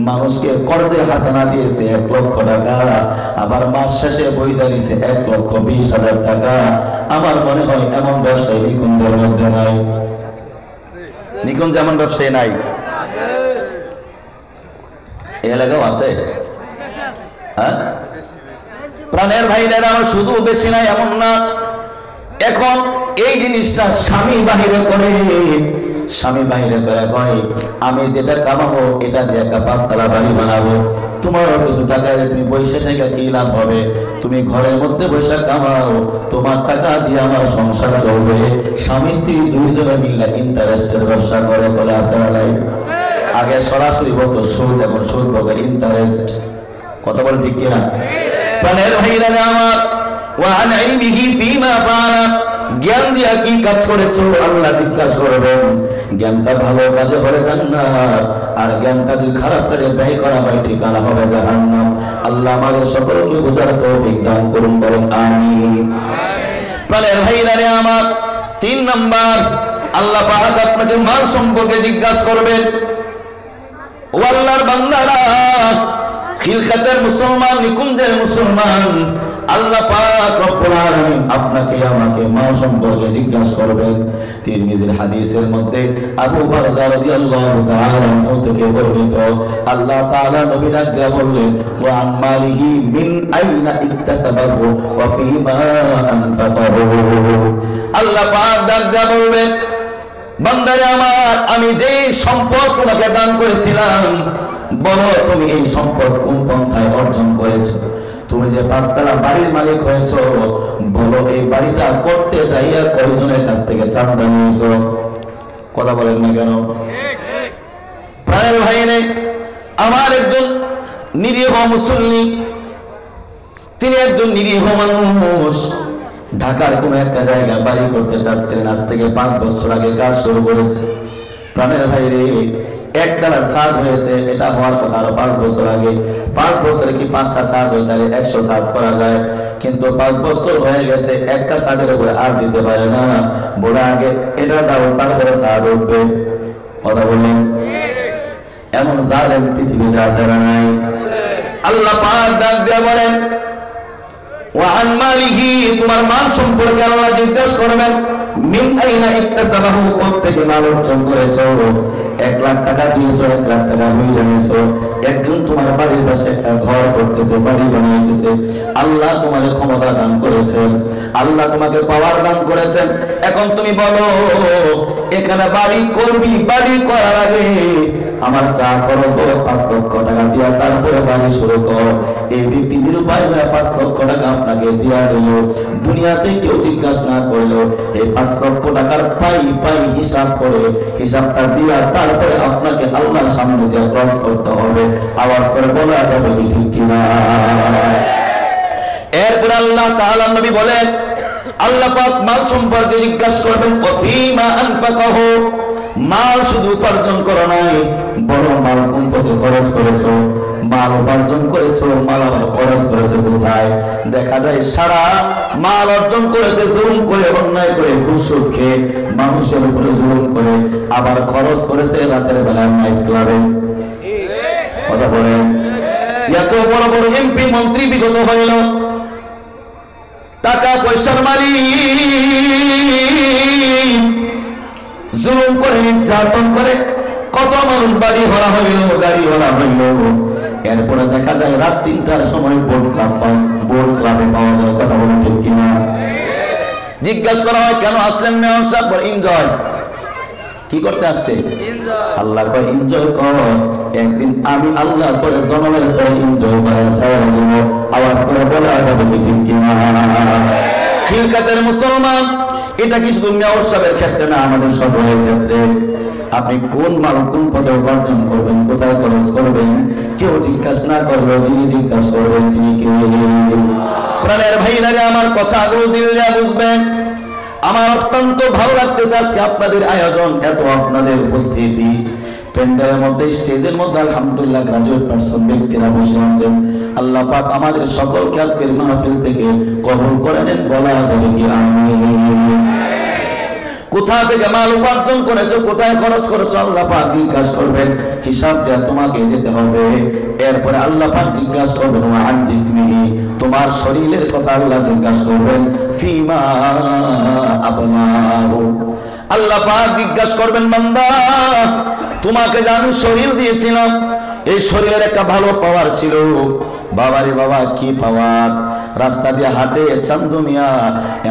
মানুষকে কর্জে হাসানা দিয়েছে ১ লক্ষ টাকা, আবার মাস শেষে পয়সা দিয়েছে ১,২০,০০০ টাকা, আমার মনে হয় এমন ব্যবসায়ী নিকুঞ্জের মধ্যে নাই। নিকুঞ্জ এমন ব্যবসায়ী নাই? এই এলাকাও আছে? হ্যাঁ, প্রাণের ভাইরা আমার, শুধু বেশি নাই এমন না। এখন এই জিনিসটা স্বামী বাহিরে করে, স্বামী বাহিরে করে কয় আমি যেটা কামাবো এটা দিয়ে একটা ৫ তলা বাড়ি বানাবো, তোমারও কিছু টাকা তুমি পয়সা থেকে কি লাভ হবে, তুমি ঘরের মধ্যে পয়সা কামাও, তোমার টাকা দিয়ে আমার সংসার চলবে। স্বামী স্ত্রী দুইজনে মিলে ইন্টারেস্টের ব্যবসা করে, বলে আছে না নাই? আগে সরাসরি বলতো সুদ, এখন সুদ বলবে ইন্টারেস্ট। কথা বলে ঠিক কিনা? প্রাণের ভাইরা আমার, ওয়ান ইলমিহি ফীমা ফাআলা, জ্ঞান দিয়া কি কাজ করেছো আল্লাহ জিজ্ঞাসা করবেন। জ্ঞানটা ভালো কাজে হলে জান্নাত, আর জ্ঞানটা যদি খারাপ কাজে ব্যয় করা হয় ঠিকানা হবে জাহান্নাম। আল্লাহ আমাদের সকলকে বোঝার তৌফিক দান করুন, বলেন আমিন। প্রাণের ভাইরা আমার, ৩ নাম্বার, আল্লাহ পাক আপনাকে মাল সম্পর্কে জিজ্ঞাসা করবেন। ও আল্লাহর বান্দারা, খিলকাতের মুসলমান, নিকুঞ্জের মুসলমান, আল্লাহ পাক রব্বুল আলামিন আপনাকে আমাকে মাল সম্পর্কে জিজ্ঞাসা করবেন। তিরমিজির হাদিসের মধ্যে আবু বারজা রাদিয়াল্লাহু তাআলা আনহু থেকে বর্ণিত, আল্লাহ তাআলা নবী ডাক দিয়ে বললেন ওয়া আন মালিহি মিন আইনা ইকতাসাবাহু ওয়া ফীমা আনফাকাহু। আল্লাহ পাক ডাক দিয়ে বলবেন বান্দারে আমার, আমি যে সম্পদ তোমাকে দান করেছিলাম, বলো তুমি এই সম্পদ কোন পন্থায় অর্জন করেছো। তুমি যে ৫ তলা বাড়ির মালিক হয়েছো, বলো এই বাড়িটা করতে যাইয়া কয়জনের কাছ থেকে চাঁদা নিয়েছো। কথা বলেন না কেন? প্রাণের ভাই নেই আমার, একজন নিরীহ মুসল্লি, তিনি একজন নিরীহ মানুষ, ঢাকার কোন একটা জায়গায় বাড়ি করতে চাচ্ছিলেন। আজ থেকে ৫ বছর আগে কাজ শুরু করেছে। প্রাণের ভাই রে, ১ তলার ছাদ হয়েছে, এটা হওয়ার কথা আরো ৫ বছর আগে। ৫ বছরে কি ৫টা ছাদ হয়ে যায়? ১০০ ছাদ করা যায়, কিন্তু ৫ বছর হয়ে গেছে, একটা ছাদের উপরে আর দিতে পারে না। বলে আগে এটা দাও, তারপরে ছাদ উঠবে। কথা বলেন, এমন জালেম পৃথিবীতে আছে না নাই? আল্লাহ পাক ডাক দিয়ে বলেন ওয়া আন মালিহি, তোমার মাল সম্পর্কে আল্লাহ জিজ্ঞাসা করবেন। মিন আইনা ইকতাসাবাহু, কোত্থেকে মাল অর্জন করেছো? 1 লাখ টাকা দিয়েছো, 1 লাখ টাকা হয়ে গেছো। একজন তোমার বাড়ির পাশে একটা ঘর করতেছে, বাড়ি বানাইতেছে। আল্লাহ তোমাকে ক্ষমতা দান করেছেন, আল্লাহ তোমাকে পাওয়ার দান করেছেন। এখন তুমি বলো এখানে বাড়ি করবি, বাড়ি করার আগে আমার চা খরচ বড় 5 লক্ষ টাকা দিয়া তারপরে বাড়ি শুরু কর। এই ব্যক্তি নিরুপায় হয়ে 5 লক্ষ টাকা আপনাকে দিয়া দিল। দুনিয়াতে কেউ জিজ্ঞাসা না করলো এই 5 লক্ষ টাকার পাই পাই হিসাব করে হিসাবটা দিয়া তারপরে আপনাকে আল্লাহর সামনে দিয়ে ক্রস করতে হবে। আওয়াজ করে বলা যাবে কি ঠিক কিনা? এরপর আল্লাহ তাআলা নবী বলেন, আল্লাহ পাক মাল সম্পর্কে জিজ্ঞাসা করবেন, ওয়াফিমা আনফাকাহু, মাল শুধু উপার্জন করো নাই, বড় মাল কোন পথে খরচ করেছো? মাল উপার্জন করেছো, মাল আবার খরচ করেছো কোথায়? দেখা যায় সারা মাল অর্জন করেছে জুলুম করে, অন্যায় করে, ঘুষ সুদ খেয়ে, মানুষের উপরে জুলুম করে, আবার খরচ করেছে রাতের বেলা নাইট ক্লাবে। কথা বলেন, এত বড় বড় এমপি মন্ত্রী বিগত হইল, টাকা পয়সার মালিক, জুলুম করে, নির্যাতন করে, কত মানুষ বাড়ি হরা হইল, গাড়ি হরা হইল। এরপরে দেখা যায় রাত 3টার সময় বোট ক্লাবে পাওয়া যায়। কথা বলেন ঠিক কিনা? জিজ্ঞাসা করা হয় কেন আসলেন মেয়র সাহেব? এনজয়। কি করতে আসছে? আল্লাহ কয় এনজয় কর, একদিন আমি আল্লাহ করে জনমের করে এনজয় করে ছাড়া দিব। আওয়াজ করে বলা যাবে কি ঠিক কিনা? খিলকাতের মুসলমান, এটা কি শুধু মেয়র সাহেবের ক্ষেত্রে না, আমাদের সকলের ক্ষেত্রে। আপনি কোন মাল কোন পথে উপার্জন করবেন, কোথায় খরচ করবেন, কেউ জিজ্ঞাসা না করলেও যিনি জিজ্ঞাসা করবেন তিনি কে? প্রাণের ভাইরা, আমার কথাগুলো দিল যা বুঝবেন। আমার অত্যন্ত ভালো লাগতেছে আজকে আপনাদের আয়োজন, এত আপনাদের উপস্থিতি। প্যান্ডেলের মধ্যে, স্টেজের মধ্যে আলহামদুলিল্লাহ গ্রাজুয়েট পারসন ব্যক্তিরা বসে আছেন। আল্লাহ পাক আমাদের সকলকে আজকের মাহফিল থেকে কবুল করে নেন। বলা যাবে কি আমিন? কোথা থেকে মাল উপার্জন করেছো, কোথায় খরচ করেছো, আল্লাহ পাক জিজ্ঞাসা করবেন, হিসাব দেয়া তোমাকে যেতে হবে। এরপরে আল্লাহ পাক জিজ্ঞাসা করবেন আন জিসমিহি, তোমার শরীরের কথা আল্লাহ জিজ্ঞাসা করবেন। ফিমা আবনাহু, আল্লাহ পাক জিজ্ঞাসা করবেন বান্দা তোমাকে যে আমি শরীর দিয়েছিলাম, এই শরীরের একটা ভালো পাওয়ার ছিল। বাবারে বাবা, কি পাওয়ার! রাস্তা দিয়ে হাঁটে চান্দু মিয়া,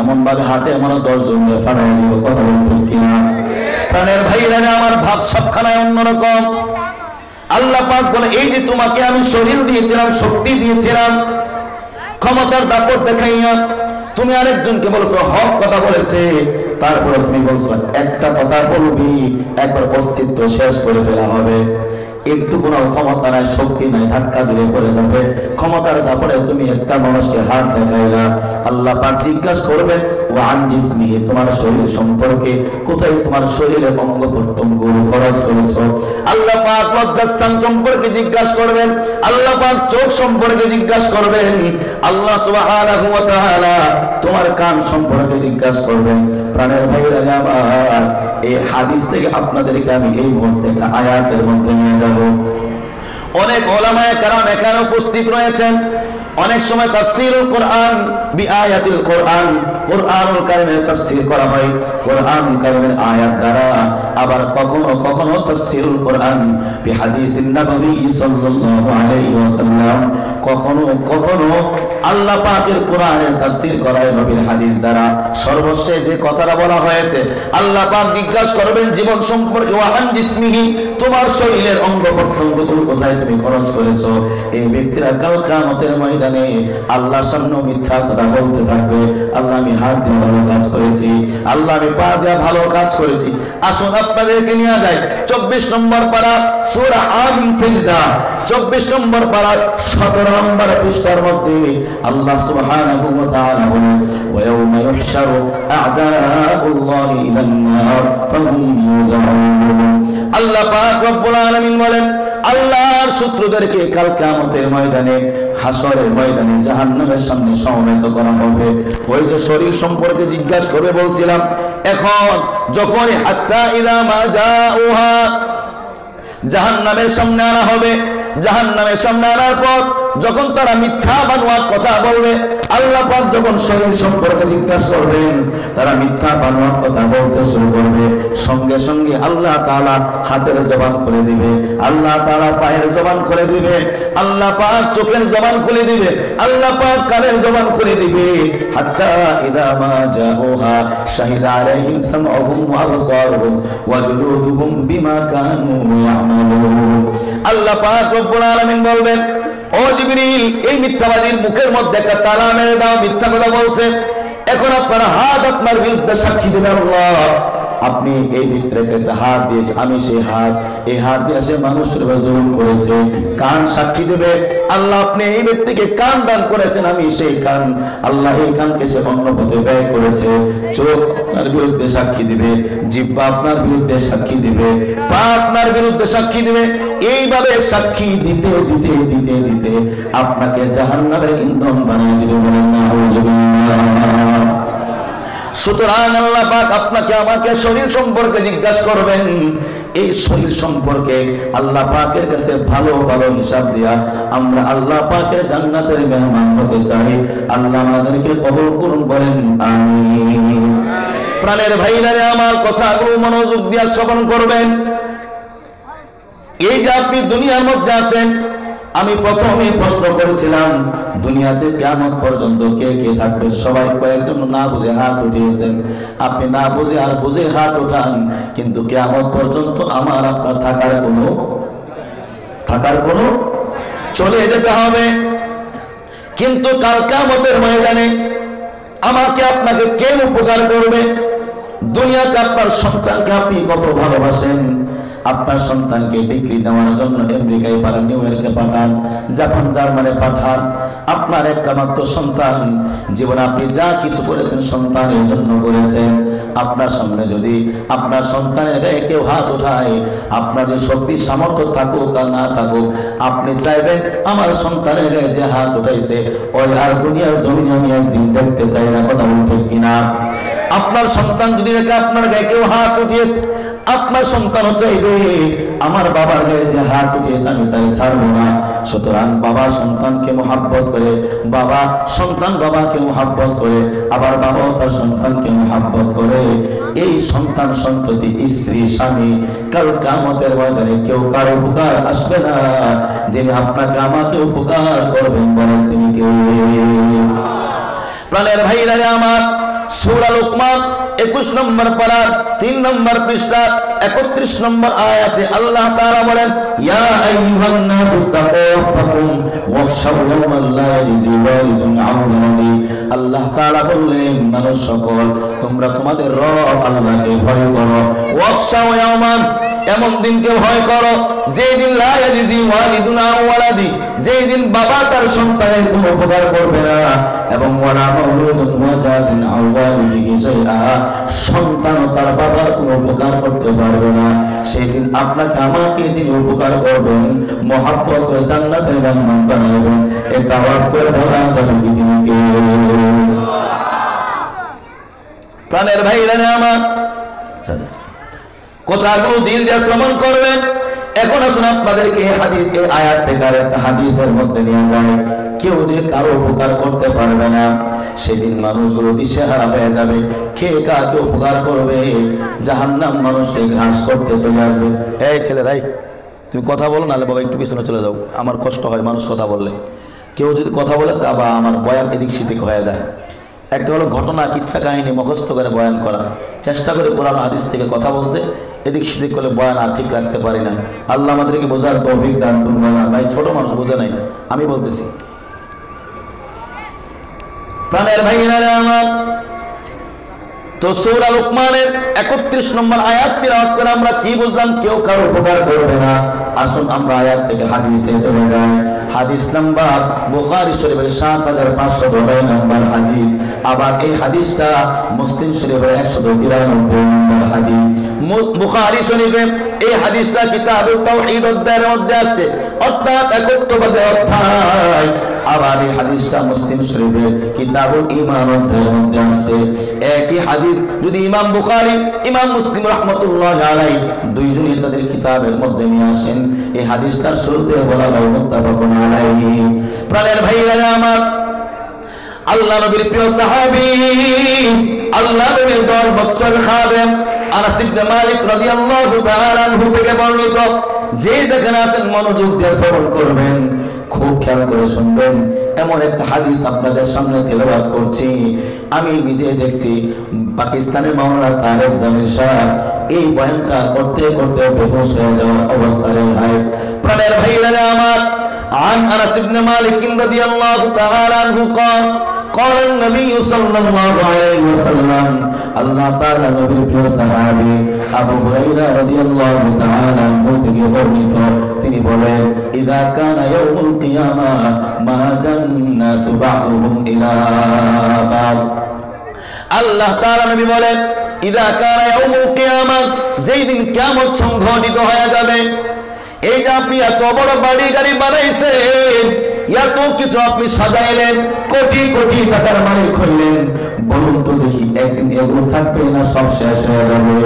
এমন ভাবে হাঁটে মনে 10 জন ফাড়াই দিব। কথা বলতে কিনা? প্রাণের ভাইরা, আমার ভাব সবখানায় অন্যরকম। আল্লাহ পাক বলে এই যে তোমাকে আমি শরীর দিয়েছিলাম, শক্তি দিয়েছিলাম, ক্ষমতার দাপট দেখাইয়া তুমি আরেকজনকে বলছো হক কথা বলেছে, তারপরে তুমি বলছো একটা কথা বলবি একবার অস্তিত্ব শেষ করে ফেলা হবে। একটু কোনো ক্ষমতা নাই, শক্তি নাই, ধাক্কা দিলে পড়ে যাবে। ক্ষমতার দাপটে তুমি একটা মানুষকে হাত দেখাইলা। আল্লাহ পাক জিজ্ঞাসা করবেন ও আন জিসমিহি, তোমার শরীর সম্পর্কে, কোথায় তোমার শরীরের অঙ্গ প্রত্যঙ্গ খরচ করেছো। আল্লাহ পাক লজ্জাস্থান সম্পর্কে জিজ্ঞাসা করবেন। আল্লাহ পাক চোখ সম্পর্কে জিজ্ঞাসা করবেন। আল্লাহ সুবহানাহু ওয়া তাআলা তোমার কান সম্পর্কে জিজ্ঞাসা করবেন। প্রাণের ভাইরা আমার, এই হাদিস থেকে আপনাদেরকে আমি এই মুহূর্তে একটা আয়াতের মধ্যে নিয়ে যাব। অনেক উলামায়ে কেরাম এখানে উপস্থিত রয়েছেন। অনেক সময় তাফসীরুল কোরআন বিআয়াতিল কোরআন, কোরআনুল কারীমের তাফসীর করা হয় কোরআনুল কারীমের আয়াত দ্বারা। আবার কখনো কখনো তাফসীরুল কোরআন বিহাদিসিন নববী সাল্লাল্লাহু আলাইহি ওয়াসাল্লাম, কখনো কখনো আল্লাহ পাকের কোরআনের তাফসীর করা হয় নবীর হাদিস দ্বারা। সর্বশেষ যে কথাটা বলা হয়েছে, আল্লাহ পাক জিজ্ঞাসা করবেন জীবন সম্পর্কে, ওয়া আন জিসমিহি, তোমার শরীরের অঙ্গ প্রত্যঙ্গগুলো কোথায় তুমি খরচ করেছো। এই ব্যক্তিরা কাল কিয়ামতের ময়দানে আল্লাহর সামনে মিথ্যা কথা বলতে থাকবে। আল্লাহ আমি হাত দিয়ে ভালো কাজ করেছি, আল্লাহ আমি পা দিয়ে ভালো কাজ করেছি। আসুন আপনাদেরকে নিয়ে যায় 24 নম্বর পারা সূরা আমিন সিজদা, 24 নম্বর পারা 17 নম্বর পৃষ্ঠার মধ্যে আল্লাহ সুবহানাহু ওয়া তাআলা বলেন, ওয়া ইয়াউমা ইউহশারু আ'দাউল্লাহি ইলান নার ফাহুম ইউজাউন। আল্লাহ পাক রব্বুল আলামিন বলেন, আল্লাহর শত্রুদেরকে কাল কিয়ামতের ময়দানে, হাসরের ময়দানে জাহান্নামের সামনে সমবেত করা হবে। ওই যে শরীর সম্পর্কে জিজ্ঞাসা করে বলছিলাম, এখন যখন হাত্তা ইযা মা জাউহা, জাহান্নামের সামনে আনা হবে। জাহান্নামের সামনে আনার পর যখন তারা মিথ্যা বানোয়ার কথা বলবে, আল্লাহ পাক যখন শরীর সম্পর্কে জিজ্ঞাসা করবেন, তারা মিথ্যা বানোয়ার কথা বলতে শুরু করবে, সঙ্গে সঙ্গে আল্লাহ তাআলা হাতের জবান খুলে দিবে, আল্লাহ তাআলা পায়ের জবান খুলে দিবে, আল্লাহ পাক চোখের জবান খুলে দিবে, আল্লাহ পাক কানের জবান খুলে দিবে। হাত্তা ইদা মা জাউহা শাহিদা আলাইহিম সামউহুম ওয়া আবসারুহুম ওয়া জুলুদুহুম বিমা কানু ইয়ামালুন। আল্লাহ পাক রব্বুল আলামিন বলবেন, ও জিবরিল, এই মিথ্যাবাদীর মুখের মধ্যে একটা তালা মেরে দাও, মিথ্যা কথা বলছে। এখন আপনার হাত আপনার বিরুদ্ধে সাক্ষী দেবে আল্লাহ। আপনি এই ভিতরে একটা হাত দিয়ে, আমি সেই হাত, এই হাত দিয়ে সে মানুষের জুলুম করেছে। কান সাক্ষী দেবে, আল্লাহ আপনি এই ব্যক্তিকে কান দান করেছেন, আমি সেই কান, আল্লাহ এই কানকে সে অন্য পথে ব্যয় করেছে। চোখ আপনার বিরুদ্ধে সাক্ষী দিবে, জিহ্বা আপনার বিরুদ্ধে সাক্ষী দিবে, পা আপনার বিরুদ্ধে সাক্ষী দিবে। এইভাবে সাক্ষী দিতে দিতে দিতে দিতে আপনাকে জাহান্নামের ইন্ধন বানিয়ে দিবে। বলেন নাউযুবিল্লাহ। সুতরাং আল্লাহ পাক আপনাকে আমাকে শরীর সম্পর্কে জিজ্ঞাসা করবেন। এই শরীর সম্পর্কে আল্লাহ পাকের কাছে ভালো ভালো হিসাব দিয়া আমরা আল্লাহ পাকের জান্নাতের মেহমান হতে চাই। আল্লাহ আমাদেরকে কবুল করুন, বলেন আমিন। প্রাণের ভাইরা, আমার কথাগুলো মনোযোগ দিয়া শ্রবণ করবেন। এই যে আপনি দুনিয়ার মধ্যে আছেন, আমি প্রথমে প্রশ্ন করেছিলাম দুনিয়াতে কিয়ামত পর্যন্ত কে কে থাকবেন। সবাই কয়েকজন না বুঝে হাত উঠিয়েছেন। আপনি না বুঝে আর বুঝে হাত উঠান, কিন্তু কিয়ামত পর্যন্ত আমার আপনার থাকার কোনো চলে যেতে হবে। কিন্তু কাল কিয়ামতের ময়দানে আমাকে আপনাকে কে উপকার করবে? দুনিয়াতে আপনার সন্তানকে আপনি কত ভালোবাসেন, আপনার সন্তানকে ডিগ্রি দেওয়ার জন্য আমেরিকায় পাঠান, নিউ ইয়র্কে পাঠান, জাপান জার্মানে পাঠান। আপনার একটা মাত্র সন্তান, জীবনে আপনি যা কিছু করেছেন সন্তানের জন্য করেছেন। আপনার সামনে যদি আপনার সন্তানের গায়ে কেউ হাত উঠায়, আপনার যে শক্তি সামর্থ্য থাকুক আর না থাকুক, আপনি চাইবেন আমার সন্তানের গায়ে যে হাত উঠাইছে ওই আর দুনিয়ার জমিনে আমি একদিন দেখতে চাই না। কথা বলতে কিনা? আপনার সন্তান যদি দেখে আপনার গায়ে কেউ হাত উঠিয়েছে, আপনার সন্তানও চাইবে আমার বাবার গায়ে যে হাত উঠিয়েছে আমি তাকে ছাড়বো না। সুতরাং বাবা সন্তানকে মুহাব্বত করে, বাবা সন্তান বাবাকে মুহাব্বত করে, আবার বাবাও তার সন্তানকে মুহাব্বত করে। এই সন্তান সন্ততি, স্ত্রী, স্বামী, কাল কিয়ামতের ময়দানে কেউ কারো উপকার আসবে না। যিনি আপনাকে আমাকে উপকার করবেন, বলেন তিনি কে? প্রাণের ভাইরা আমার, সূরা লুকমান 21 নম্বর পারা 3 নম্বর পৃষ্ঠা 31 নম্বর আয়াতে আল্লাহ তাআলা বলেন, ইয়া আইয়ুহান নাসু তাকু রাব্বাকুম ওয়াখশাউ ইয়াওমান লা ইয়াজজি ওয়ালিদুন আন ওয়ালাদি। আল্লাহ তাআলা বললেন, মানুষ সকল তোমরা তোমাদের রব আল্লাহকে ভয় করো। ওয়াখশাউ ইয়াওমান, এমন দিনকে ভয় করো যেই দিন লা ইয়াজজি ওয়ালিদুন আন ওয়ালাদি, যেই দিন বাবা তার সন্তানের কোনো উপকার করবে না, এবং ওয়ালা মাউলুদুন ওয়া জাযিন আন ওয়ালিদিহি শাইআ, সন্তান তার বাবার কোনো উপকার করতে পারবে না। সেই দিন আপনাকে আমাকে যিনি উপকার করবেন, মহব্বত করে জান্নাতের মেহমান বানাবেন, একটা আওয়াজ করে বলা যাবে কি তিনি কে? প্রাণের ভাইরা আমার, কথাগুলো দিল দিয়ে শ্রবণ করবেন। এখন আসুন আপনাদেরকে হাদিস, এই আয়াত থেকে একটা হাদিসের মধ্যে নিয়ে যায়। কেউ যে কারো উপকার করতে পারবে না, সেদিন মানুষগুলো দিশেহারা হয়ে যাবে। কে কাকে উপকার করবে? জাহান্নাম মানুষকে গ্রাস করতে চলে আসবে। এই ছেলে ভাই, তুমি কথা বলো, নাহলে বাবা একটু পিছনে চলে যাও, আমার কষ্ট হয় মানুষ কথা বললে। কেউ যদি কথা বলে তা বা আমার বয়ান এদিক সেদিক হয়ে যায়। একটা হলো ঘটনা, কিচ্ছা কাহিনী মুখস্থ করে বয়ান করা, চেষ্টা করে কোরআন হাদিস থেকে কথা বলতে, এদিক সেদিক করলে বয়ান আর ঠিক রাখতে পারি না। আল্লাহ আমাদেরকে বোঝার তৌফিক দান করুন। ভাই ছোট মানুষ বোঝে নাই, আমি বলতেছি। প্রাণের ভাইরা আমার, তো সূরা লুকমানের 31 নম্বর আয়াত তিলাওয়াত করে আমরা কি বুঝলাম? কেউ কারো উপকার করবে না। আসুন আমরা আয়াত থেকে হাদিসে চলে যাই। হাদিস নাম্বার বুখারী শরীফের 7509 নম্বর হাদিস। আবার এই হাদিসটা মুসলিম শরীফের 193 নম্বর হাদিস। বুখারী শরীফে এই হাদিসটা কিতাবুত তাওহীদ অধ্যায়ের মধ্যে আসছে, অর্থাৎ একত্ববাদের অধ্যায়। আবার এই হাদিসটা মুসলিম শরীফের কিতাবুল ঈমান অধ্যায়ের মধ্যে আছে। একই হাদিস যদি ইমাম বুখারী ইমাম মুসলিম রাহমাতুল্লাহি আলাইহি দুইজনই তাদের কিতাবের মধ্যে নিয়ে আসেন, এই হাদিসটার শুরুতে বলা হয় মুত্তাফাকুন আলাইহি। প্রাণের ভাইরা আমার, আল্লাহ নবীর প্রিয় সাহাবী, আল্লাহ নবীর 10 বছর খাদেম আনাস ইবনে মালিক রাদিয়াল্লাহু তাআলা আনহু থেকে বর্ণিত, যে যেখানে আছেন মনোযোগ দিয়ে শ্রবণ করবেন, খুব খেয়াল করে শুনবেন। এমন একটা হাদিস আপনাদের সামনে তেলাওয়াত করছি, আমি নিজে দেখছি পাকিস্তানের মাওলানা তারেক জামিল সাহেব এই বয়ানটা করতে করতে বেহুশ হয়ে যাওয়ার অবস্থায় হয়। প্রাণের ভাইরা আমার, عن أنس بن مالك رضي الله تعالى عنه قال قال النبي صلى الله عليه وسلم الله تعالى নবীর প্রিয় সাহাবী আবু হুরায়রা রাদিয়াল্লাহু তাআলা আনহু থেকে বর্ণিত, তিনি বলেন ইযা কানা ইয়াউমুল কিয়ামা মা জান্নাসু বা'দুহুম ইলা বা'দ। আল্লাহ তাআলা নবী বলেন ইযা কানা ইয়াউমুল কিয়ামা, যেই দিন কিয়ামত সংঘটিত হয়ে যাবে, এই যে আপনি এত বড় বাড়ি গাড়ি বানাইছেন, এত কিছু আপনি সাজাইলেন, কোটি কোটি টাকার মালিক হইলেন, বলুন তো দেখি একদিন এগুলো থাকবে না সব শেষ হয়ে যাবে?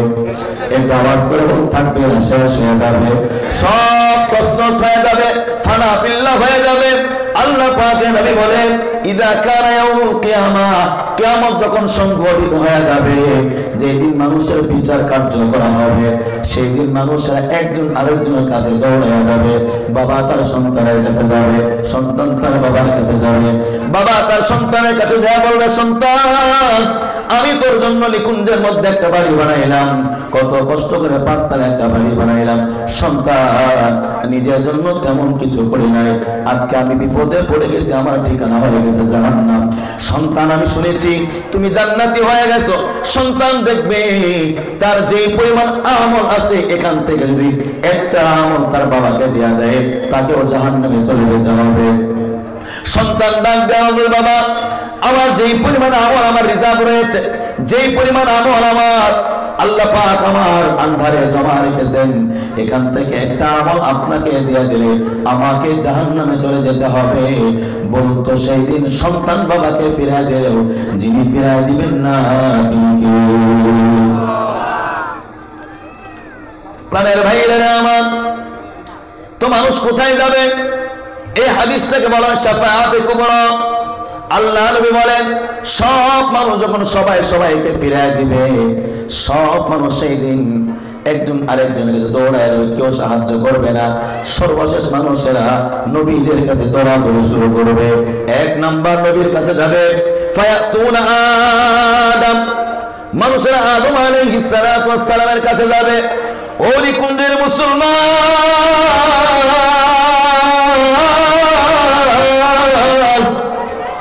একটু আওয়াজ করে বলুন, থাকবে না শেষ হয়ে যাবে? সব তছনছ হয়ে যাবে, ফানা ফিল্লা হয়ে যাবে। আল্লাহ পাকের নবী বলেন ইযা কানা ইয়াউমুল কিয়ামা, কিয়ামত যখন সংঘটিত হয়ে যাবে, যেই দিন মানুষের বিচার কার্য করা হবে, সেই দিন মানুষেরা একজন আরেকজনের কাছে দৌড়াইয়া যাবে। বাবা তার সন্তানের কাছে যাবে, সন্তান তার বাবার কাছে যাবে, বাবা তার সন্তানের কাছে যায় বলবে, সন্তান আমি তোর জন্য নিকুঞ্জের মধ্যে একটা বাড়ি বানাইলাম, কত কষ্ট করে 5 তলা একটা বাড়ি বানাইলাম, সন্তান নিজের জন্য তেমন কিছু করি নাই, আজকে আমি বিপদে পড়ে গেছি, আমার ঠিকানা হয়ে গেছে জাহান্নাম। সন্তান আমি শুনেছি তুমি জান্নাতি হয়ে গেছো। সন্তান দেখবে তার যে পরিমাণ আমল আছে, এখান থেকে যদি একটা আমল তার বাবাকে দেয়া দেয়, তাকেও জাহান্নামে চলে যেতে হবে। সন্তান ডাক দেওয়া হবে, বাবা আমার যেই পরিমাণ আমল আমার রিজার্ভ রয়েছে, যেই পরিমাণ আমল আমার আল্লাহ পাক আমার আন্ধারে জমা রেখেছেন, এখান থেকে একটা আমল আপনাকে দিয়ে দিলে আমাকে জাহান্নামে চলে যেতে হবে। বলুন তো সেই দিন সন্তান বাবাকে ফিরিয়ে দিলেও যিনি ফিরিয়ে দিবেন না তিনি কে? প্রাণের ভাইরা আমার, তো মানুষ কোথায় যাবে? এই হাদিসটাকে বলা হয় শাফাআতে কুবরা। আল্লাহ নবী বলেন সব মানুষ যখন সবাইকে ফিরিয়ে দিবে, সব মানুষ সেই দিন একজন আরেকজনের কাছে দৌড়ায় যাবে, কেউ সাহায্য করবে না। সর্বশেষ মানুষেরা নবীদের কাছে দৌড়াদৌড়ি শুরু করবে। 1 নাম্বার নবীর কাছে যাবে, ফায়াতুনা আদম, মানুষেরা আদম আলাইহিস সালাতু ওয়াস সালামের কাছে যাবে। ও নিকুঞ্জের মুসলমান,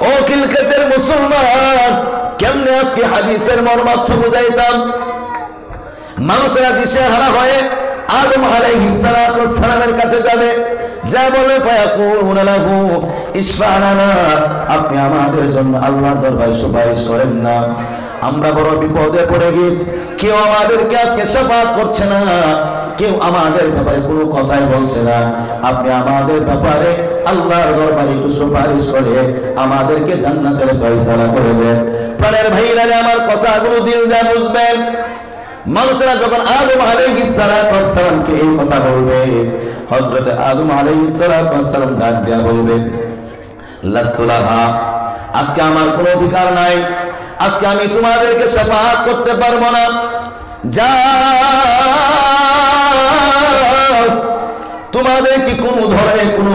ও খিলখতের মুসলমান, কেমনে আজকে হাদিসের মর্মার্থ বুঝাইতাম। মানুষেরা দিশেহারা হয়ে আদম আলাইহিস সালাতু ওয়াস সালামের কাছে যাবে, যা বলে ফায়াকুলুনা লাহু ইশফা লানা, আপনি আমাদের জন্য আল্লাহর দরবারে সুপারিশ করেন না, আমরা বড় বিপদে পড়ে গেছি, কেউ আমাদেরকে আজকে শাফাআত করছে না, কেউ আমাদের ব্যাপারে কোনো কথাই বলছে না, আপনি আমাদের ব্যাপারে আল্লাহর দরবারে একটু সুপারিশ করে আমাদেরকে জান্নাতের ফয়সালা করে দেন। প্রাণের ভাইরা আমার কথাগুলো দিল দিয়ে বুঝবেন। মানুষেরা যখন আদম আলাইহিস সালাতু ওয়াস সালামকে এই কথা বলবে, হযরত আদম আলাইহিস সালাতু ওয়াস সালাম ডাক দেয়া বলবে, লাস্তু লাহা, আজকে আমার কোনো অধিকার নাই, আজকে আমি তোমাদেরকে শাফাআত করতে পারবো না, যাও, তোমাদের কি কোনো ধরনের কোনো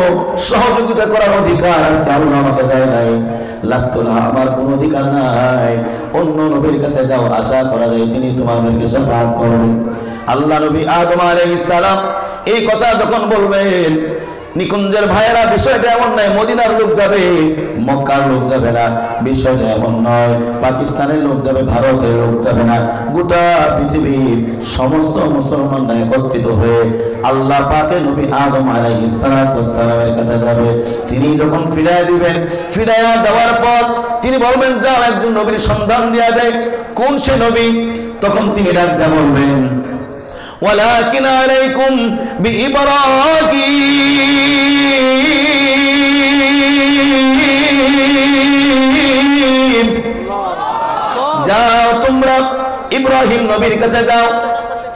সহযোগিতা করার অধিকার আজকে আল্লাহ আমাকে দেয় নাই। লাস্তুলা, আমার কোনো অধিকার নাই, অন্য নবীর কাছে যাও, আশা করা যায় তিনি তোমাদেরকে শাফাআত করবেন। আল্লাহ নবী আদম আলাইহিস সালাম এই কথা যখন বলবেন, নিকুঞ্জের ভাইয়েরা বিষয়টা এমন নয় মদিনার লোক যাবে, মক্কার লোক যাবে না, বিষয়টা এমন নয় পাকিস্তানের লোক যাবে, ভারতের লোক যাবে না, গোটা পৃথিবীর সমস্ত মুসলমানরা একত্রিত হয়ে আল্লাহ পাকের নবী আদম আলাইহিস সালাতু ওয়াস সালামের কাছে যাবে। তিনি যখন ফিরায় দিবেন, ফিরায়া দেওয়ার পর তিনি বলবেন, যাও একজন নবীর সন্ধান দেয়া যায়, কোন সে নবী? তখন তিনি ডাক দিয়ে বলবেন, ওয়ালাকিন আলাইকুম বিইব্রাহিম যাও তোমরা ইব্রাহিম নবীর কাছে যাও,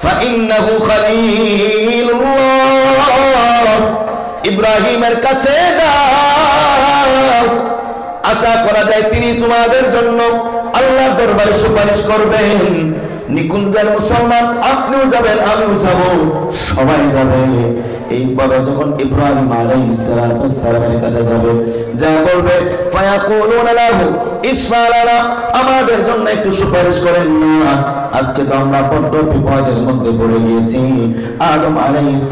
ফাইন্নাহু খলিলুল্লাহ, ইব্রাহিমের কাছে যাও, আশা করা যায় তিনি তোমাদের জন্য আল্লাহর দরবারে সুপারিশ করবেন। নিকুঞ্জের মুসলমান, আপনিও যাবেন, আমিও যাব, সবাই যাবে। এইভাবে যখন ইব্রাহিম আলাইহিস সালামের কাছে যাবে, যা বলবে ফায়াকুলুনা লাহু ইশফা লানা, আমাদের জন্য একটু সুপারিশ করেন না, আজকে তো আমরা বড় বিপদের মধ্যে পড়ে গিয়েছি। আদম আলাইহিস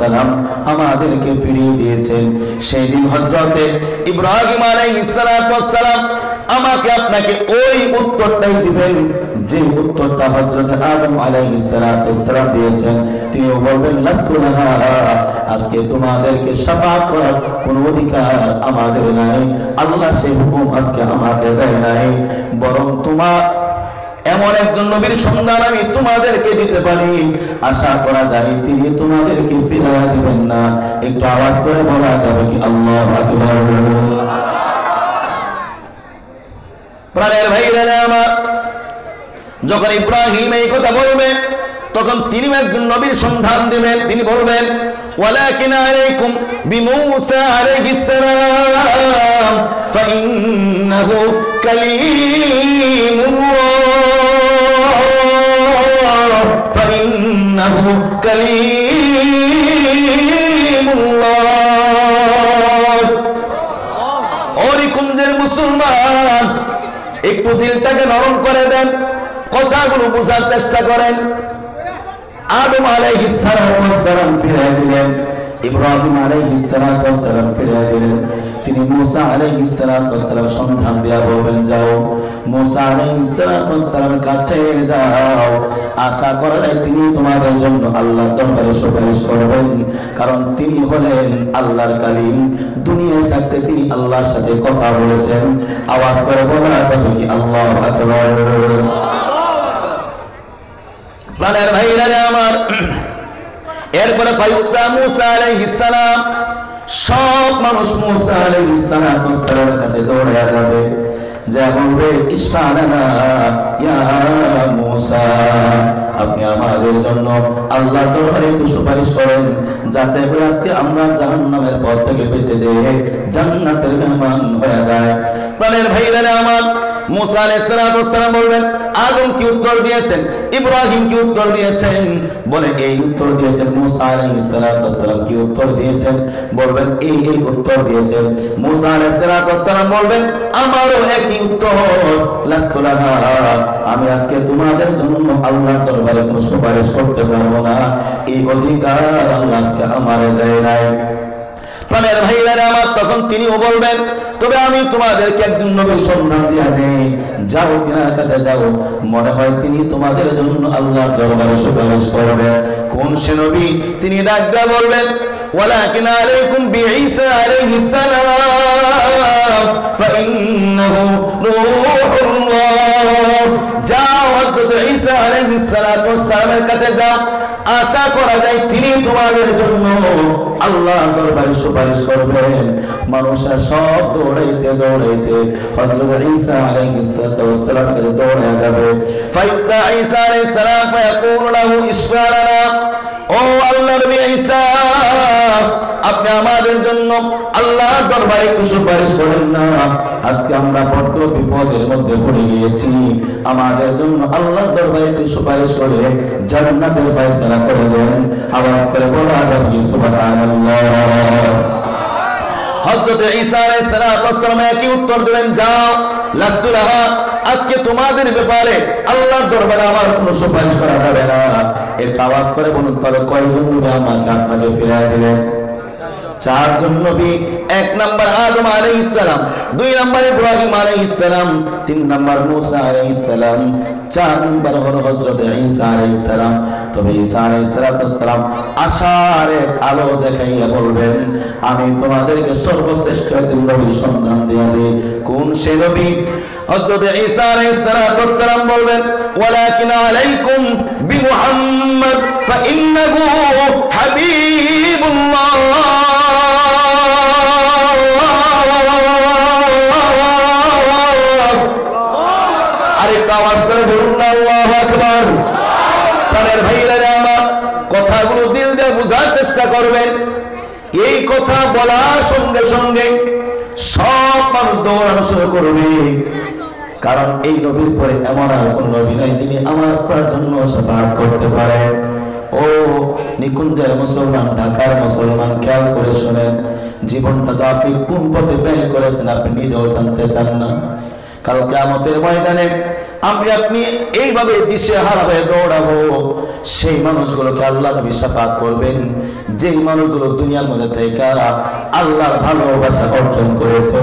সালাম আমাদেরকে ফিরিয়ে দিয়েছেন। সেই দিন হযরতে ইব্রাহিম আলাইহিস সালাম আমাকে আপনাকে ওই উত্তরটাই দিবেন যে উত্তরটা হযরত আদম আলাইহিস সালাম দিয়েছেন। তিনি বলবেন লাস্তু লাহা, আজকে তোমাদেরকে শাফাআত করার কোনো অধিকার আমাদের নাই, আল্লাহ সেই হুকুম আজকে আমাকে দেয় নাই, বরং তোমার এমন একজন নবীর সন্ধান আমি তোমাদেরকে দিতে পারি, আশা করা যায় তিনি তোমাদেরকে ফিরিয়ে দিবেন না। একটু আওয়াজ করে বলা যাবে কি আল্লাহু আকবার? প্রাণের ভাইরা আমার, যখন ইব্রাহিম এই কথা বলবেন তখন তিনি একজন নবীর সন্ধান দিবেন। তিনি বলবেন ওয়ালাকিন আলাইকুম বিমূসা আলাইহিস সালাম ফাইন্নাহু কালিমুল্লাহ, ফাইন্নাহু কালিমুল্লাহ। ওরে কুঞ্জের মুসলমান, একটু দিলটাকে নরম করে দেন, কথাগুলো বোঝার চেষ্টা করেন। আদম আলাইহিস সালাম ফিরিয়ে দিলেন, ইব্রাহিম আলাইহিস সালাম ফিরিয়ে দিলেন। তিনি মুসা আলাইহিস সালাম সন্ধান দিয়া বলবেন যাও, মুসা আলাইহিস সালামের কাছে যাও, আশা করা যায় তিনি তোমাদের জন্য আল্লাহর দরবারে সুপারিশ করবেন, কারণ তিনি হলেন আল্লাহর কালিম। দুনিয়ায় থাকতে তিনি আল্লাহর সাথে কথা বলেছেন। আওয়াজ করে বলা যাবে কি আল্লাহু আকবার? প্রাণের ভাইরা আমার, এরপরে ফায়ুতা মুসা আলাইহিস সালাম, সব মানুষ মুসা আলাইহিস সালামের কাছে দৌড়ে যাবে, যা বলবে ইশফা লানা ইয়া মুসা, আপনি আমাদের জন্য আল্লাহর দরবারে একটু সুপারিশ করেন, যাতে করে আজকে আমরা জাহান্নামের পথ থেকে বেঁচে যেয়ে জান্নাতের মেহমান হয়ে যায়। প্রাণের ভাইরা আমার, মুসা আলাইহিস সালাম বলবেন আদম কি উত্তর দিয়েছেন, ইব্রাহিম কি উত্তর দিয়েছেন? বলে এই উত্তর দিয়েছেন। মুসা আলাইহিস সালাম কি উত্তর দিয়েছেন? বলবেন এই উত্তর দিয়েছেন। মুসা আলাইহিস সালাম বলবেন আমারও একই উত্তর, লাস্তু লাহা, আমি আজকে তোমাদের জন্য আল্লাহর দরবারে কোনো সুপারিশ করতে পারবো না, এই অধিকার আল্লাহ আজকে আমারে দেয় নাই। প্রাণের ভাইরা আমার, তখন তিনিও বলবেন তবে আমি তোমাদেরকে একজন নবীর সন্ধান দিয়া দেই, যাও তিনার কাছে যাও, মনে হয় তিনি তোমাদের জন্য আল্লাহর দরবারে সুপারিশ করবেন। কোন সে নবী? তিনি ডাক দিয়া বলবেন ওয়ালাকিন আলাইকুম বিঈসা আলাইহিস সালাম ফাইন্নাহু রূহুল্লাহ, যাও হযরত ঈসা আলাইহিস সালামের কাছে যাও, আশা করা যায় তিনি তোমাদের জন্য আল্লাহর দরবারে সুপারিশ করবেন। মানুষরা সব দৌড়াইতে দৌড়াইতে হযরত ঈসা আলাইহিস সালামের কাছে দৌড়ে যাবে। ফায়ুদা ঈসা আলাইহিস সালাম ফায়াকুলু লাহু ইশফা লানা, ও আল্লাহর নবী ঈসা, আপনি আমাদের জন্য আল্লাহর দরবারে একটু সুপারিশ করেন না, আজকে আমরা বড় বিপদের মধ্যে পড়ে গিয়েছি, আমাদের জন্য আল্লাহর দরবারে একটু সুপারিশ করে জান্নাতের ফয়সালা করে দেন। আওয়াজ করে বলা যাবে সুবহানাল্লাহ। হযরত ঈসা আলাইহিস সালাম কি উত্তর দিলেন? যাও, লাস্তু লাহা, আজকে তোমাদের ব্যাপারে আল্লাহর দরবারে আমার কোনো সুপারিশ করা যাবে না। এর আওয়াজ করে বলুন তবে কয়জন নবী আমাকে আপনাকে ফিরিয়ে দিলেন? চারজন নবী। এক নাম্বার আদম আলাইহিস সালাম, দুই নাম্বার ইব্রাহিম আলাইহিস সালাম, তিন নাম্বার মুসা আলাইহিস সালাম, চার নাম্বার হলো হযরত ঈসা আলাইহিস সালাম। তবে ঈসা আলাইহিস সালাম আশার এক আলো দেখাইয়া বলবেন আমি তোমাদেরকে সর্বশ্রেষ্ঠ একজন নবীর সন্ধান দিয়ে দিই। কোন সে নবী? হযরত ঈসা আলাইহিস সালাম বলবেন ওয়ালাকিন আলাইকুম বিমুহাম্মদ ফাইন্নাহু হাবিবুল্লাহ, আরেকটা আওয়াজ চেষ্টা করবেন। এই কথা বলার সঙ্গে সঙ্গে সব মানুষ দৌড়ানো শুরু করবে, কারণ এই নবীর পরে এমন আর কোন নবী নাই যিনি আমার আপনার জন্য শাফাআত করতে পারে। ও নিকুঞ্জের মুসলমান, ঢাকার মুসলমান, খেয়াল করে শোনেন, জীবনটা তো আপনি কোন পথে ব্যয় করেছেন আপনি নিজেও জানতে চান না। কাল কিয়ামতের ময়দানে আপনি এইভাবে দিশেহারা হয়ে দৌড়াবো, সেই মানুষগুলোকে আল্লাহ নবী শাফাআত করবেন যেই মানুষগুলো দুনিয়ার মধ্যে থেকে আল্লাহর ভালোবাসা অর্জন করেছে।